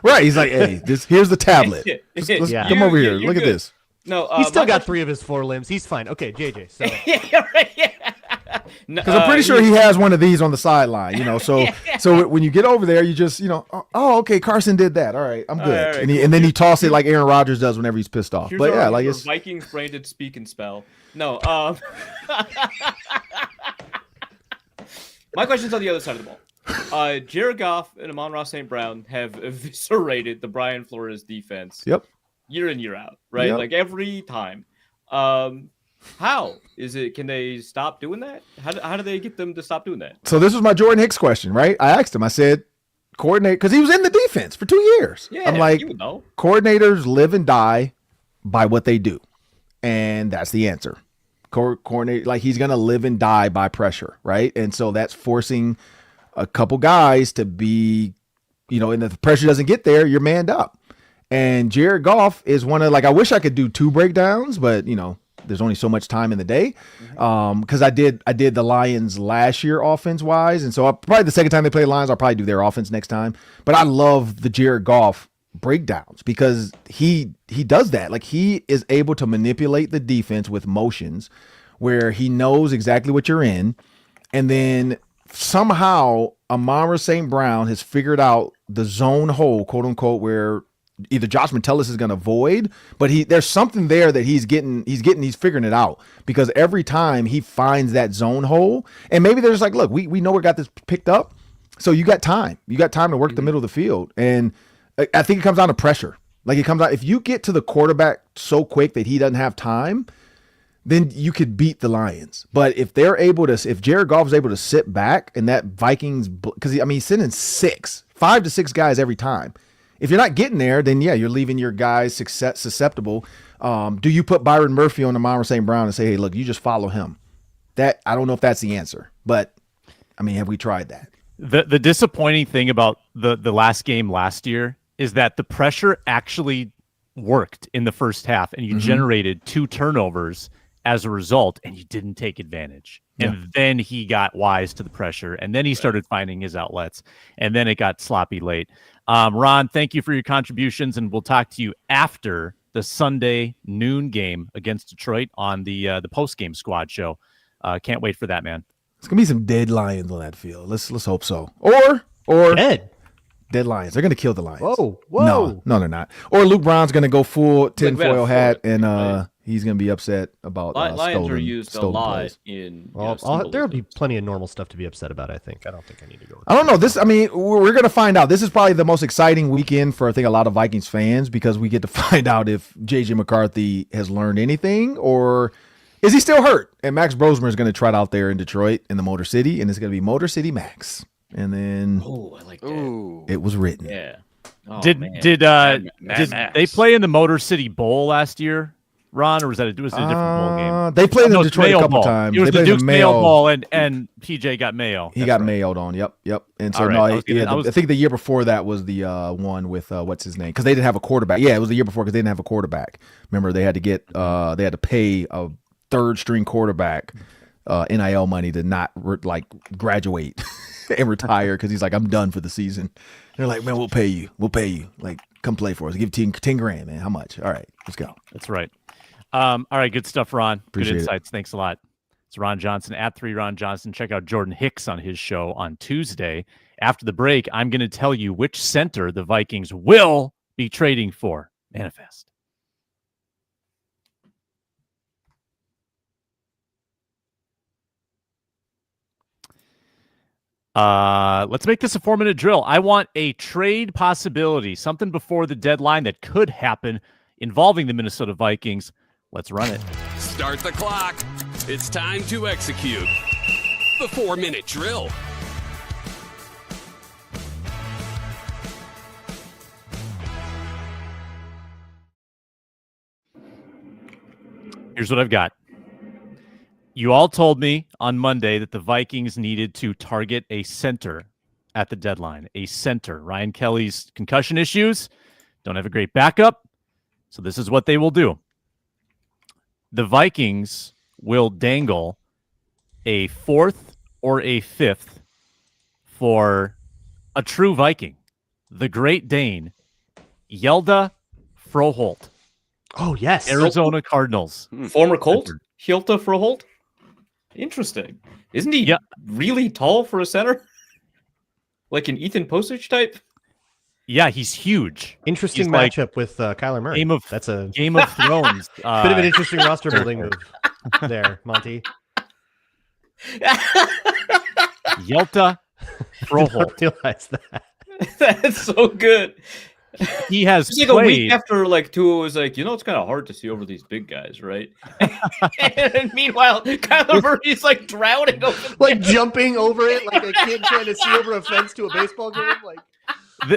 right? He's like, hey, here's the tablet. Let's come over here. Look at this. No, he's still got 3 of his 4 limbs. He's fine. Okay, JJ. So because I'm pretty sure he has one of these on the sideline, you know. So when you get over there, you just, you know, oh, okay, Carson did that. All right, I'm good. Right, and then he toss it like Aaron Rodgers does whenever he's pissed off. But yeah, like it's Vikings branded speak and spell. No, my question's on the other side of the ball. Jared Goff and Amon-Ra St. Brown have eviscerated the Brian Flores defense. Yep. Year in, year out, right? Yep. Like every time. How is it? Can they stop doing that? How do they get them to stop doing that? So this was my Jordan Hicks question, right? I asked him. I said, coordinate, because he was in the defense for 2 years. Yeah, I'm like, you would know. Coordinators live and die by what they do, and that's the answer. Coordinate, like he's gonna live and die by pressure, right? And so that's forcing a couple guys to be, you know, and if the pressure doesn't get there, you're manned up. And Jared Goff is one of, like, I wish I could do 2 breakdowns, but you know, there's only so much time in the day. Because I did the Lions last year offense wise, and so probably the second time they play Lions, I'll probably do their offense next time. But I love the Jared Goff breakdowns because he does that. Like he is able to manipulate the defense with motions where he knows exactly what you're in, and then somehow Amon-Ra St. Brown has figured out the zone hole, quote unquote, where either Josh Metellus is going to void, but there's something there that he's figuring it out, because every time he finds that zone hole, and maybe there's like, look, we know we got this picked up, so you got time to work the middle of the field. And I think it comes down to pressure. Like it comes out, if you get to the quarterback so quick that he doesn't have time, then you could beat the Lions. But if Jared Goff is able to sit back and that Vikings, because I mean, he's sending 5 to 6 guys every time. If you're not getting there, then yeah, you're leaving your guys susceptible. Do you put Byron Murphy on Amon-Ra St. Brown and say, hey, look, you just follow him? That, I don't know if that's the answer, but I mean, have we tried that? The disappointing thing about the last game last year is that the pressure actually worked in the first half, and you generated 2 turnovers as a result, and you didn't take advantage. And then he got wise to the pressure, and then he started finding his outlets, and then it got sloppy late. Ron, thank you for your contributions, and we'll talk to you after the Sunday noon game against Detroit on the post-game squad show. Can't wait for that, man. It's gonna be some dead Lions on that field. Let's hope so. Or dead Lions. They're gonna kill the Lions. Whoa. No, they're not. Or Luke Brown's gonna go full tinfoil hat, and he's gonna be upset about Lions are used a lot plays. in. There'll be plenty of normal stuff to be upset about. I think. I don't think I need to go with I don't know. This, I mean, we're gonna find out. This is probably the most exciting weekend for, I think, a lot of Vikings fans, because we get to find out if JJ McCarthy has learned anything, or is he still hurt? And Max Brosmer is going to trot out there in Detroit in the Motor City, and it's going to be Motor City Max. And then I like that. It was written. Yeah. Oh, Did they play in the Motor City Bowl last year, Ron, or was it a different bowl game? They played in Detroit a couple times. It was they the played Duke's Mayo Bowl, and PJ got Mayo. He got Mayoed on. Yep. And so I think the year before that was the one with what's his name, because they didn't have a quarterback. Yeah, it was the year before because they didn't have a quarterback. Remember, they had to pay a third-string quarterback NIL money to not graduate and retire, because he's like, I'm done for the season. They're like, man, we'll pay you. Like, come play for us. Give 10 grand, man. How much? All right, let's go. That's right. All right, good stuff, Ron. Appreciate good insights. Thanks a lot. It's Ron Johnson at 3 Ron Johnson. Check out Jordan Hicks on his show on Tuesday. After the break, I'm going to tell you which center the Vikings will be trading for. Manifest. Let's make this a 4-minute drill. I want a trade possibility, something before the deadline that could happen involving the Minnesota Vikings. Let's run it. Start the clock. It's time to execute the 4-minute drill. Here's what I've got. You all told me on Monday that the Vikings needed to target a center at the deadline. A center. Ryan Kelly's concussion issues. Don't have a great backup. So this is what they will do. The Vikings will dangle a 4th or a 5th for a true Viking. The Great Dane, Yelda Froholt. Oh, yes. Arizona Cardinals. Former Colt, Hilta Froholt. Interesting. Isn't he really tall for a center? Like an Ethan Posich type? Yeah, he's huge. Interesting He's matchup with Kyler Murray. That's a Game of Thrones. bit of an interesting roster building move there, Monty. Yelta Froholt. Realize that. That's so good. He has it's like played... a week after Tua was like, it's kind of hard to see over these big guys, right? And meanwhile, Kyler Murray's like drowning over like jumping over it like a kid trying to see over a fence to a baseball game. Like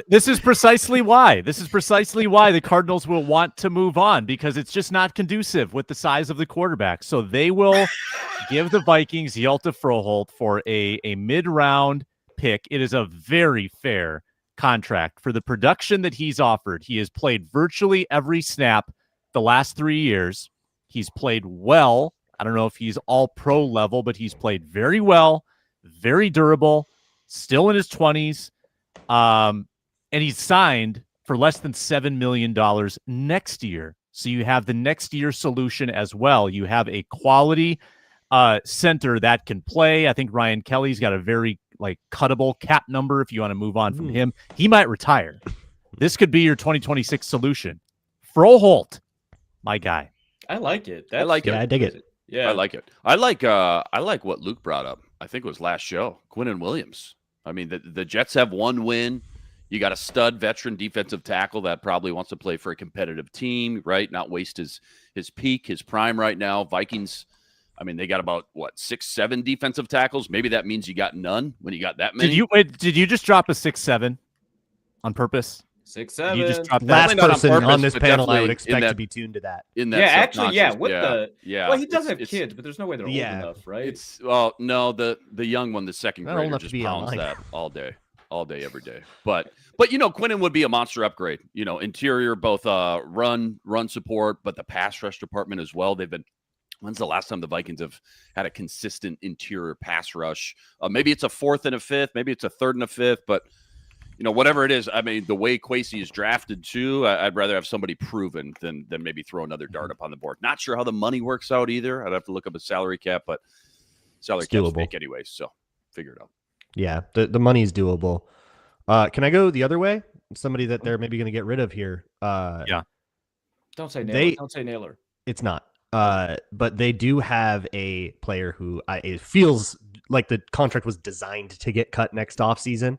this is precisely why. This is precisely why the Cardinals will want to move on, because it's just not conducive with the size of the quarterback. So they will give the Vikings Yelta Froholt for a mid-round pick. It is a very fair contract for the production that he's offered. He has played virtually every snap the last 3 years. He's played well. I don't know if he's all pro level, but he's played very well, very durable, still in his 20s. And he's signed for less than $7 million next year. So you have the next year solution as well. You have a quality center that can play. I think Ryan Kelly's got a very cuttable cap number if you want to move on from him. He might retire. This could be your 2026 solution. Froholt, my guy. I like it. I like it. I dig it. Yeah, I like it. I like what Luke brought up. I think it was last show. Quinnen Williams. I mean, the Jets have one win. You got a stud veteran defensive tackle that probably wants to play for a competitive team, right? Not waste his peak, his prime right now. Vikings, I mean, they got about 6-7 defensive tackles. Maybe that means you got none when you got that many. Did you just drop a 6-7 on purpose? 6-7. You just dropped Last that? person purpose, on this but panel I would definitely expect to be tuned to that. In that actually, subconscious, well, he does have kids, but there's no way they're old enough, right? No, the young one, the second Not old grader, enough to just be pounds online. that all day, every day. But Quinnen would be a monster upgrade. Interior, both run support, but the pass rush department as well. They've been. When's the last time the Vikings have had a consistent interior pass rush? Maybe it's a 4th and a 5th, maybe it's a 3rd and a 5th, but whatever it is. I mean, the way Kwesi is drafted too, I'd rather have somebody proven than maybe throw another dart up on the board. Not sure how the money works out either. I'd have to look up a salary cap, but salary cap's big anyway, so figure it out. Yeah, the money's doable. Can I go the other way? Somebody that they're maybe going to get rid of here. Yeah. Don't say Naylor. Don't say Naylor. It's not. But they do have a player who it feels like the contract was designed to get cut next offseason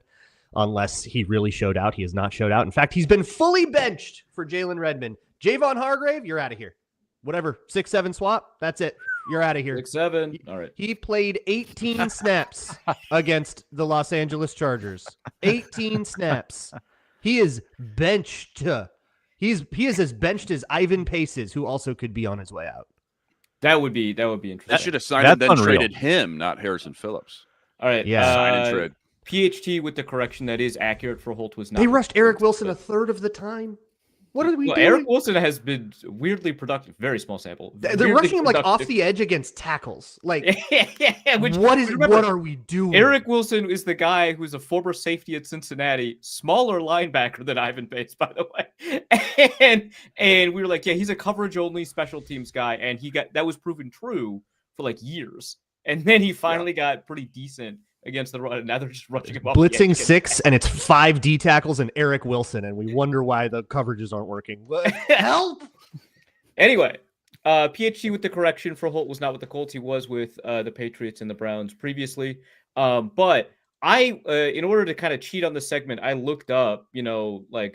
unless he really showed out. He has not showed out. In fact, he's been fully benched for Jalen Redmond. Javon Hargrave, you're out of here. Whatever, 6-7 swap, that's it. You're out of here. 6-7. All right. He played 18 snaps against the Los Angeles Chargers. 18 snaps. He is benched. He is as benched as Ivan Pace is, who also could be on his way out. That would be interesting. That should have signed and then traded him, not Harrison Phillips. All right. Yeah. Sign and trade. PHT with the correction that is accurate for Holt was not. They rushed Eric Wilson a third of the time. What are we doing? Eric Wilson has been weirdly productive. Very small sample. They're rushing him off the edge against tackles. What are we doing? Eric Wilson is the guy who's a former safety at Cincinnati, smaller linebacker than Ivan Pace, by the way. And we were like, yeah, he's a coverage only special teams guy, and that was proven true for years. And then he finally got pretty decent against the run, and now they're just rushing him off. Blitzing 6, and it's 5 D tackles and Eric Wilson, and we wonder why the coverages aren't working. Help! Anyway, PhD with the correction for Holt was not with the Colts. He was with the Patriots and the Browns previously. But I, in order to kind of cheat on the segment, I looked up,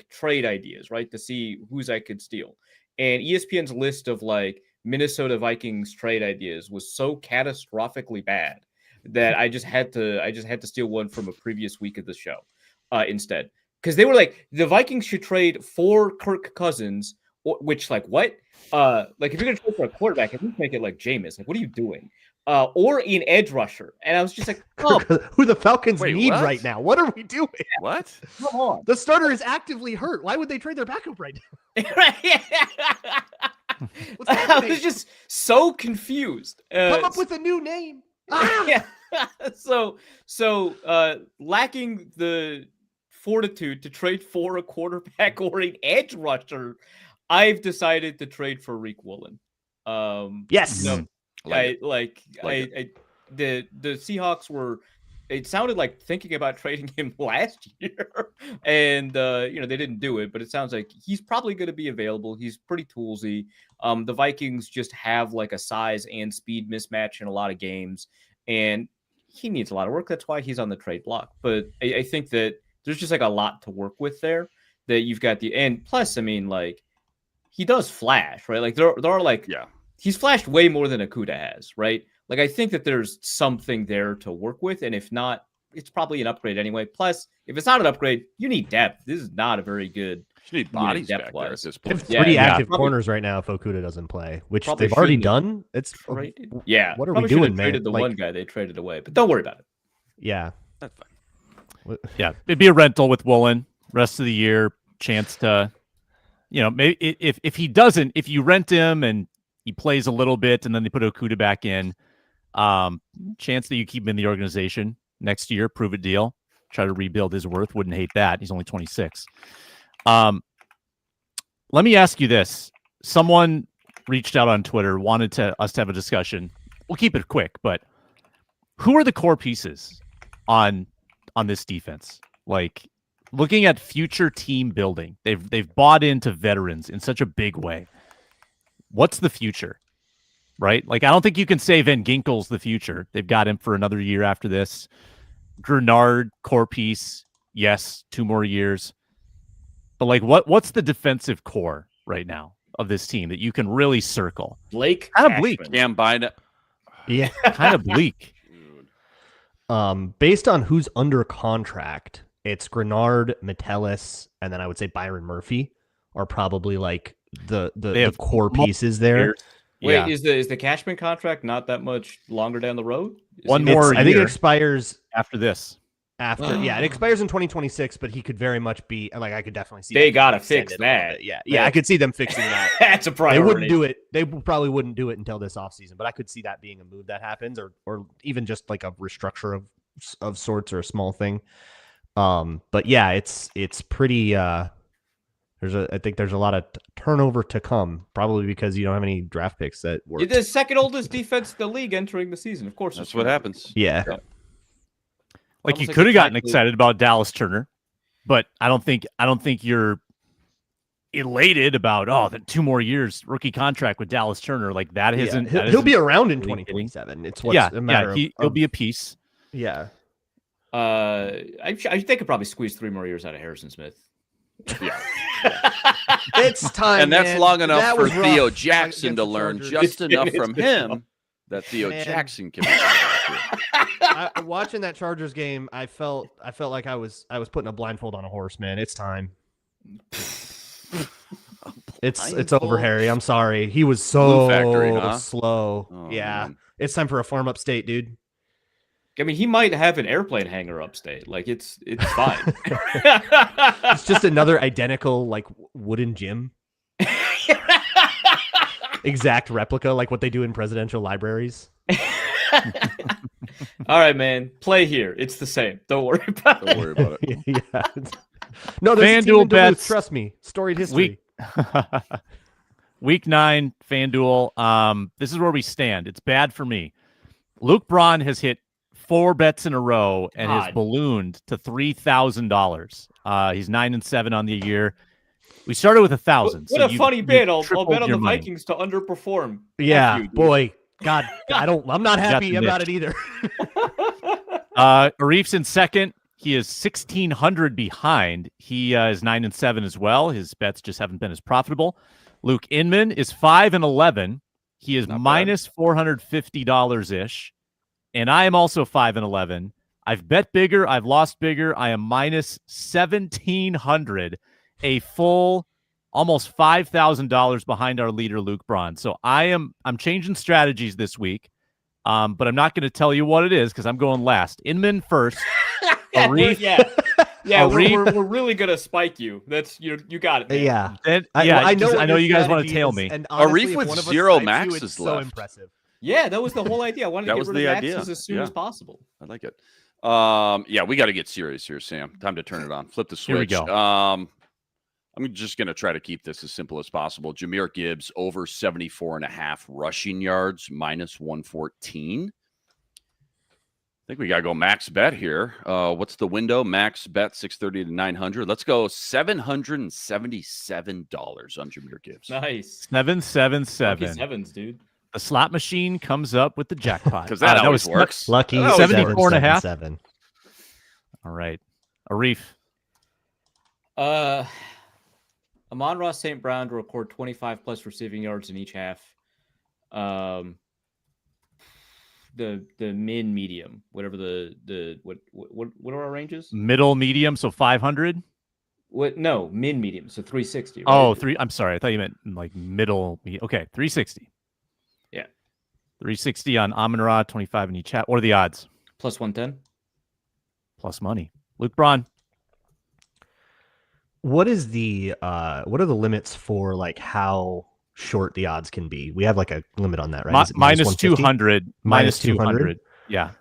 trade ideas, right, to see whose I could steal. And ESPN's list of Minnesota Vikings trade ideas was so catastrophically bad that I just had to steal one from a previous week of the show instead. Because they were like, the Vikings should trade for Kirk Cousins, which, like, what? Like, if you're going to trade for a quarterback, at least make it like Jameis. Like, what are you doing? Or an edge rusher. And I was just like, oh, who the Falcons need what? right now? What are we doing? What? come on. The starter is actively hurt. Why would they trade their backup right now? What's I happening? was just so confused. Come up with a new name. Ah! Yeah. So lacking the fortitude to trade for a quarterback or an edge rusher, I've decided to trade for Reek Woolen. Yes. No, Like the Seahawks were. It sounded like thinking about trading him last year, and they didn't do it. But it sounds like he's probably going to be available. He's pretty toolsy. The Vikings just have like a size and speed mismatch in a lot of games, and he needs a lot of work. That's why he's on the trade block. But I think that there's just like a lot to work with there. That you've got and plus, I mean, like he does flash, right? Like there are like he's flashed way more than Okudah has, right? Like, I think that there's something there to work with, and if not, it's probably an upgrade anyway. Plus, if it's not an upgrade, you need depth. This is not a very good. You need bodies back depth there at wise. this They have point. three active probably- corners right now if Okudah doesn't play, which Probably they've already shouldn't done. It's Yeah. What are probably we should have doing, man? traded the Like- one guy they traded away, but don't worry about it. Yeah. That's fine. Yeah, it'd be a rental with Woolen rest of the year. Chance to, maybe if he doesn't, if you rent him and he plays a little bit and then they put Okudah back in, chance that you keep him in the organization next year, prove it deal, try to rebuild his worth. Wouldn't hate that. He's only 26. Let me ask you this. Someone reached out on Twitter, wanted us to have a discussion. We'll keep it quick, but who are the core pieces on this defense? Like, looking at future team building, they've bought into veterans in such a big way. What's the future? Right? Like, I don't think you can say Van Ginkel's the future. They've got him for another year after this. Grenard, core piece, yes, 2 more years. But like, what's the defensive core right now of this team that you can really circle? Blake Kind of bleak. Cashman. Cam Bynum. Yeah. Kind of bleak. Based on who's under contract, it's Grenard, Metellus, and then I would say Byron Murphy are probably like the have core pieces there. Wait, Yeah. is the Cashman contract not that much longer down the road? Is One he- more I think it year. expires After this. after. Yeah, it expires in 2026, but he could very much be like, I could definitely see They that gotta extended fix a little that. bit. Yeah, I could see them fixing that. That's a They priority. wouldn't do it. They probably wouldn't do it until this offseason, but I could see that being a move that happens, or even just like a restructure of sorts or a small thing. But yeah, it's pretty. I think there's a lot of turnover to come, probably because you don't have any draft picks that work. You're the second oldest defense in the league entering the season. Of course, That's it's what gonna- happens. Yeah, Like, you Almost like could have gotten exactly- excited about Dallas Turner, but I don't think you're elated about the 2 more years rookie contract with Dallas Turner. Like, that yeah. isn't. He'll be around in really 2027. It's what's Yeah, a matter he'll of be a piece. yeah. I think they could probably squeeze 3 more years out of Harrison Smith. Yeah. It's time, And that's man. long enough That for was rough Theo against Jackson the to learn Chargers. just enough It's from been him that Theo Man. Jackson can be. Watching that Chargers game, I felt like I was putting a blindfold on a horse, man. It's time. It's over, Harry. I'm sorry. He was so Glue factory, huh? slow. Oh, yeah. man. It's time for a farm upstate, dude. I mean, he might have an airplane hangar upstate. Like, it's fine. It's just another identical like wooden gym. Exact replica like what they do in presidential libraries. All right, man. Play here. It's the same. Don't worry about Don't it. worry about it. Yeah. No, there's a team FanDuel in Duluth, bets. trust me. Storied history. Week 9, FanDuel. This is where we stand. It's bad for me. Luke Braun has hit 4 bets in a row and has God. ballooned to $3,000. He's 9-7 on the year. We started with 1,000. What a funny bid. I'll bet on the money. Vikings to underperform. Yeah, F you, dude. boy. God, I'm not happy the about it either. Arif's in second. He is 1,600 behind. He is 9-7 as well. His bets just haven't been as profitable. Luke Inman is 5-11. He is Not minus $450 ish, and I am also 5-11. I've bet bigger. I've lost bigger. I am minus 1,700, a full almost $5,000 behind our leader Luke Braun. So I'm changing strategies this week, but I'm not going to tell you what it is because I'm going last. Inman first. Arif, we're really gonna spike you. That's you got it, man. Yeah. I know know you guys want to tail me. And honestly, Arif if with one of us 0 spikes you, maxes it's so left. impressive. Yeah, that was the whole idea. I wanted That to was get rid the of idea. maxes as soon Yeah. as possible. I like it. Yeah, we got to get serious here, Sam. Time to turn it on. Flip the switch. Here we go. I'm just going to try to keep this as simple as possible. Jahmyr Gibbs over 74.5 rushing yards, minus 114. I think we got to go max bet here. What's the window? Max bet 630 to 900. Let's go $777 on Jahmyr Gibbs. Nice. 777. Lucky sevens, dude. The slot machine comes up with the jackpot. Because that always was works. Lucky That always 74.5. 7. All right. Arif. Amon-Ra St. Brown to record 25 plus receiving yards in each half. The min medium, whatever what are our ranges? Middle medium, so 500. What? No, min medium, so 360. Right? Oh, I'm sorry. I thought you meant like middle. Okay, 360. Yeah. 360 on Amon-Ra, 25 in each chat. What are the odds? Plus 110. Plus money. Luke Braun. What are the limits for like how short the odds can be? We have like a limit on that, right? Is it Minus 150? 200. Minus 200. Yeah.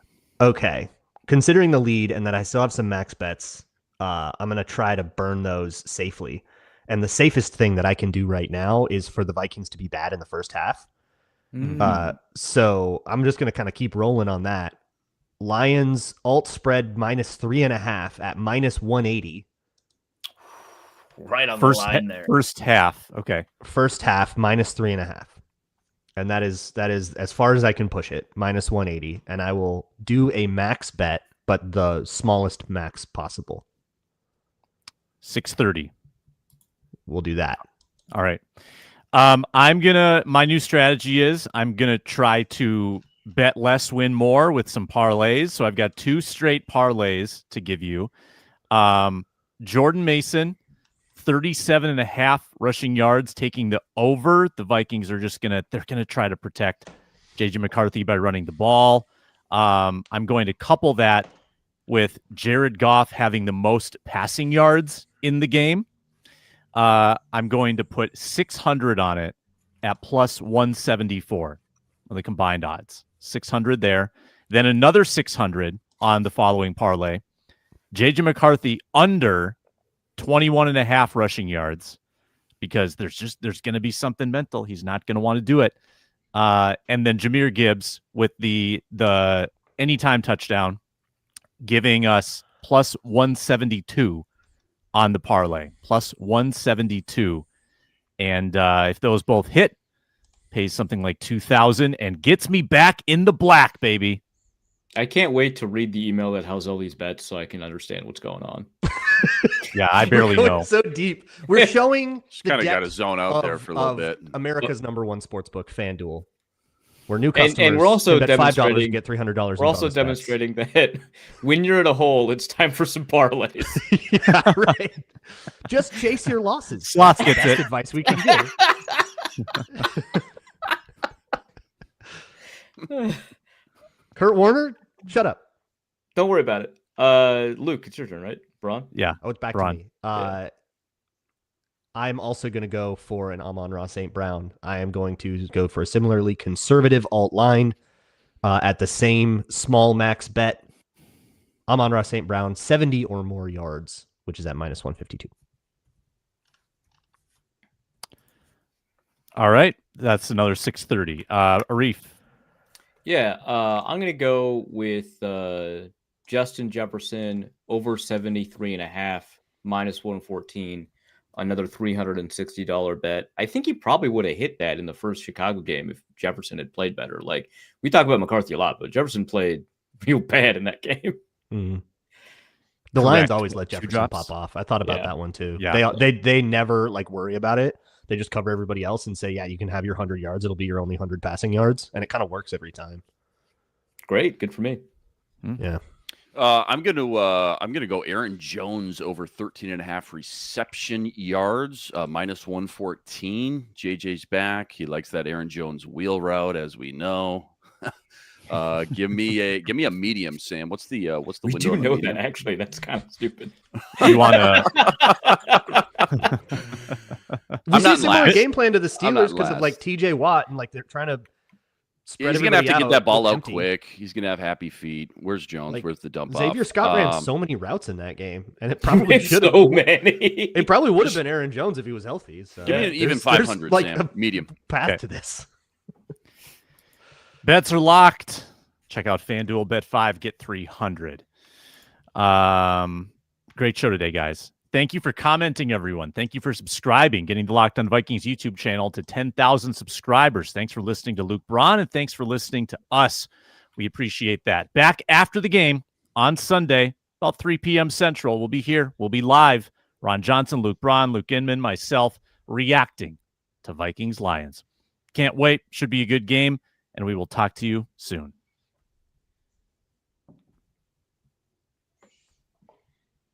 Okay. Considering the lead and that I still have some max bets, I'm going to try to burn those safely. And the safest thing that I can do right now is for the Vikings to be bad in the first half. So I'm just going to kind of keep rolling on that. Lions alt spread minus 3.5 at minus 180. Right on the line there. First half. Okay. First half minus 3.5. And that is as far as I can push it, minus 180. And I will do a max bet, but the smallest max possible. 630. We'll do that. All right. My new strategy is I'm going to try to bet less, win more with some parlays. So I've got 2 straight parlays to give you. Jordan Mason, 37.5 rushing yards, taking the over. The Vikings are they're going to try to protect JJ McCarthy by running the ball. I'm going to couple that with Jared Goff having the most passing yards in the game. I'm going to put 600 on it at plus 174 on the combined odds. 600 there. Then another 600 on the following parlay. JJ McCarthy under 21.5 rushing yards, because there's going to be something mental. He's not going to want to do it. And then Jahmyr Gibbs with the anytime touchdown, giving us plus 172 on the parlay, plus 172. And if those both hit, pays something like $2,000 and gets me back in the black, baby. I can't wait to read the email that has all these bets so I can understand what's going on. Yeah, I barely We're going know. so deep. We're showing Just kind of got to zone out there for a little bit. America's #1 sportsbook, FanDuel. We're new customers. And we're also can bet $5 demonstrating and get $300. We're also demonstrating that when you're in a hole, it's time for some parlays. Yeah, right. Just chase your losses. Slots That's the gets best it. advice we can give. Kurt Warner, shut up. Don't worry about it. Luke, it's your turn, right? Braun? Yeah. Oh, it's back Braun. to me. I'm also going to go for an Amon-Ra St. Brown. I am going to go for a similarly conservative alt line at the same small max bet. Amon-Ra St. Brown, 70 or more yards, which is at minus 152. All right. That's another 630. Arif. Yeah, I'm going to go with Justin Jefferson over 73.5, minus 114, another $360 bet. I think he probably would have hit that in the first Chicago game if Jefferson had played better. Like, we talk about McCarthy a lot, but Jefferson played real bad in that game. Mm-hmm. The Lions always let Jefferson pop off. I thought about that one too. Yeah. They never like worry about it. They just cover everybody else and say, yeah, you can have your 100 yards. It'll be your only 100 passing yards. And it kind of works every time. Great. Good for me. Yeah. I'm gonna go Aaron Jones over 13.5 reception yards, minus 114. JJ's back. He likes that Aaron Jones wheel route, as we know. Give me a medium, Sam. What's the We window? do on the know medium? that, actually. That's kind of stupid. You want to? We I'm see a not similar last. game plan to the I'm not Steelers because of like last. TJ Watt and like they're trying to spread He's gonna have to everybody get that ball look out empty. quick. He's gonna have happy feet. Where's Jones? Like, Where's the dump Xavier off? Scott ran so many routes in that game, and it probably should have. So many. It probably would have been Aaron Jones if he was healthy. So Give me an even there's 500, like Sam. a Medium. path Okay. to this. Bets are locked. Check out FanDuel, bet 5, get 300. Great show today, guys. Thank you for commenting, everyone. Thank you for subscribing, getting the Locked On Vikings YouTube channel to 10,000 subscribers. Thanks for listening to Luke Braun, and thanks for listening to us. We appreciate that. Back after the game on Sunday, about 3 p.m. Central. We'll be here. We'll be live. Ron Johnson, Luke Braun, Luke Inman, myself, reacting to Vikings-Lions. Can't wait. Should be a good game, and we will talk to you soon.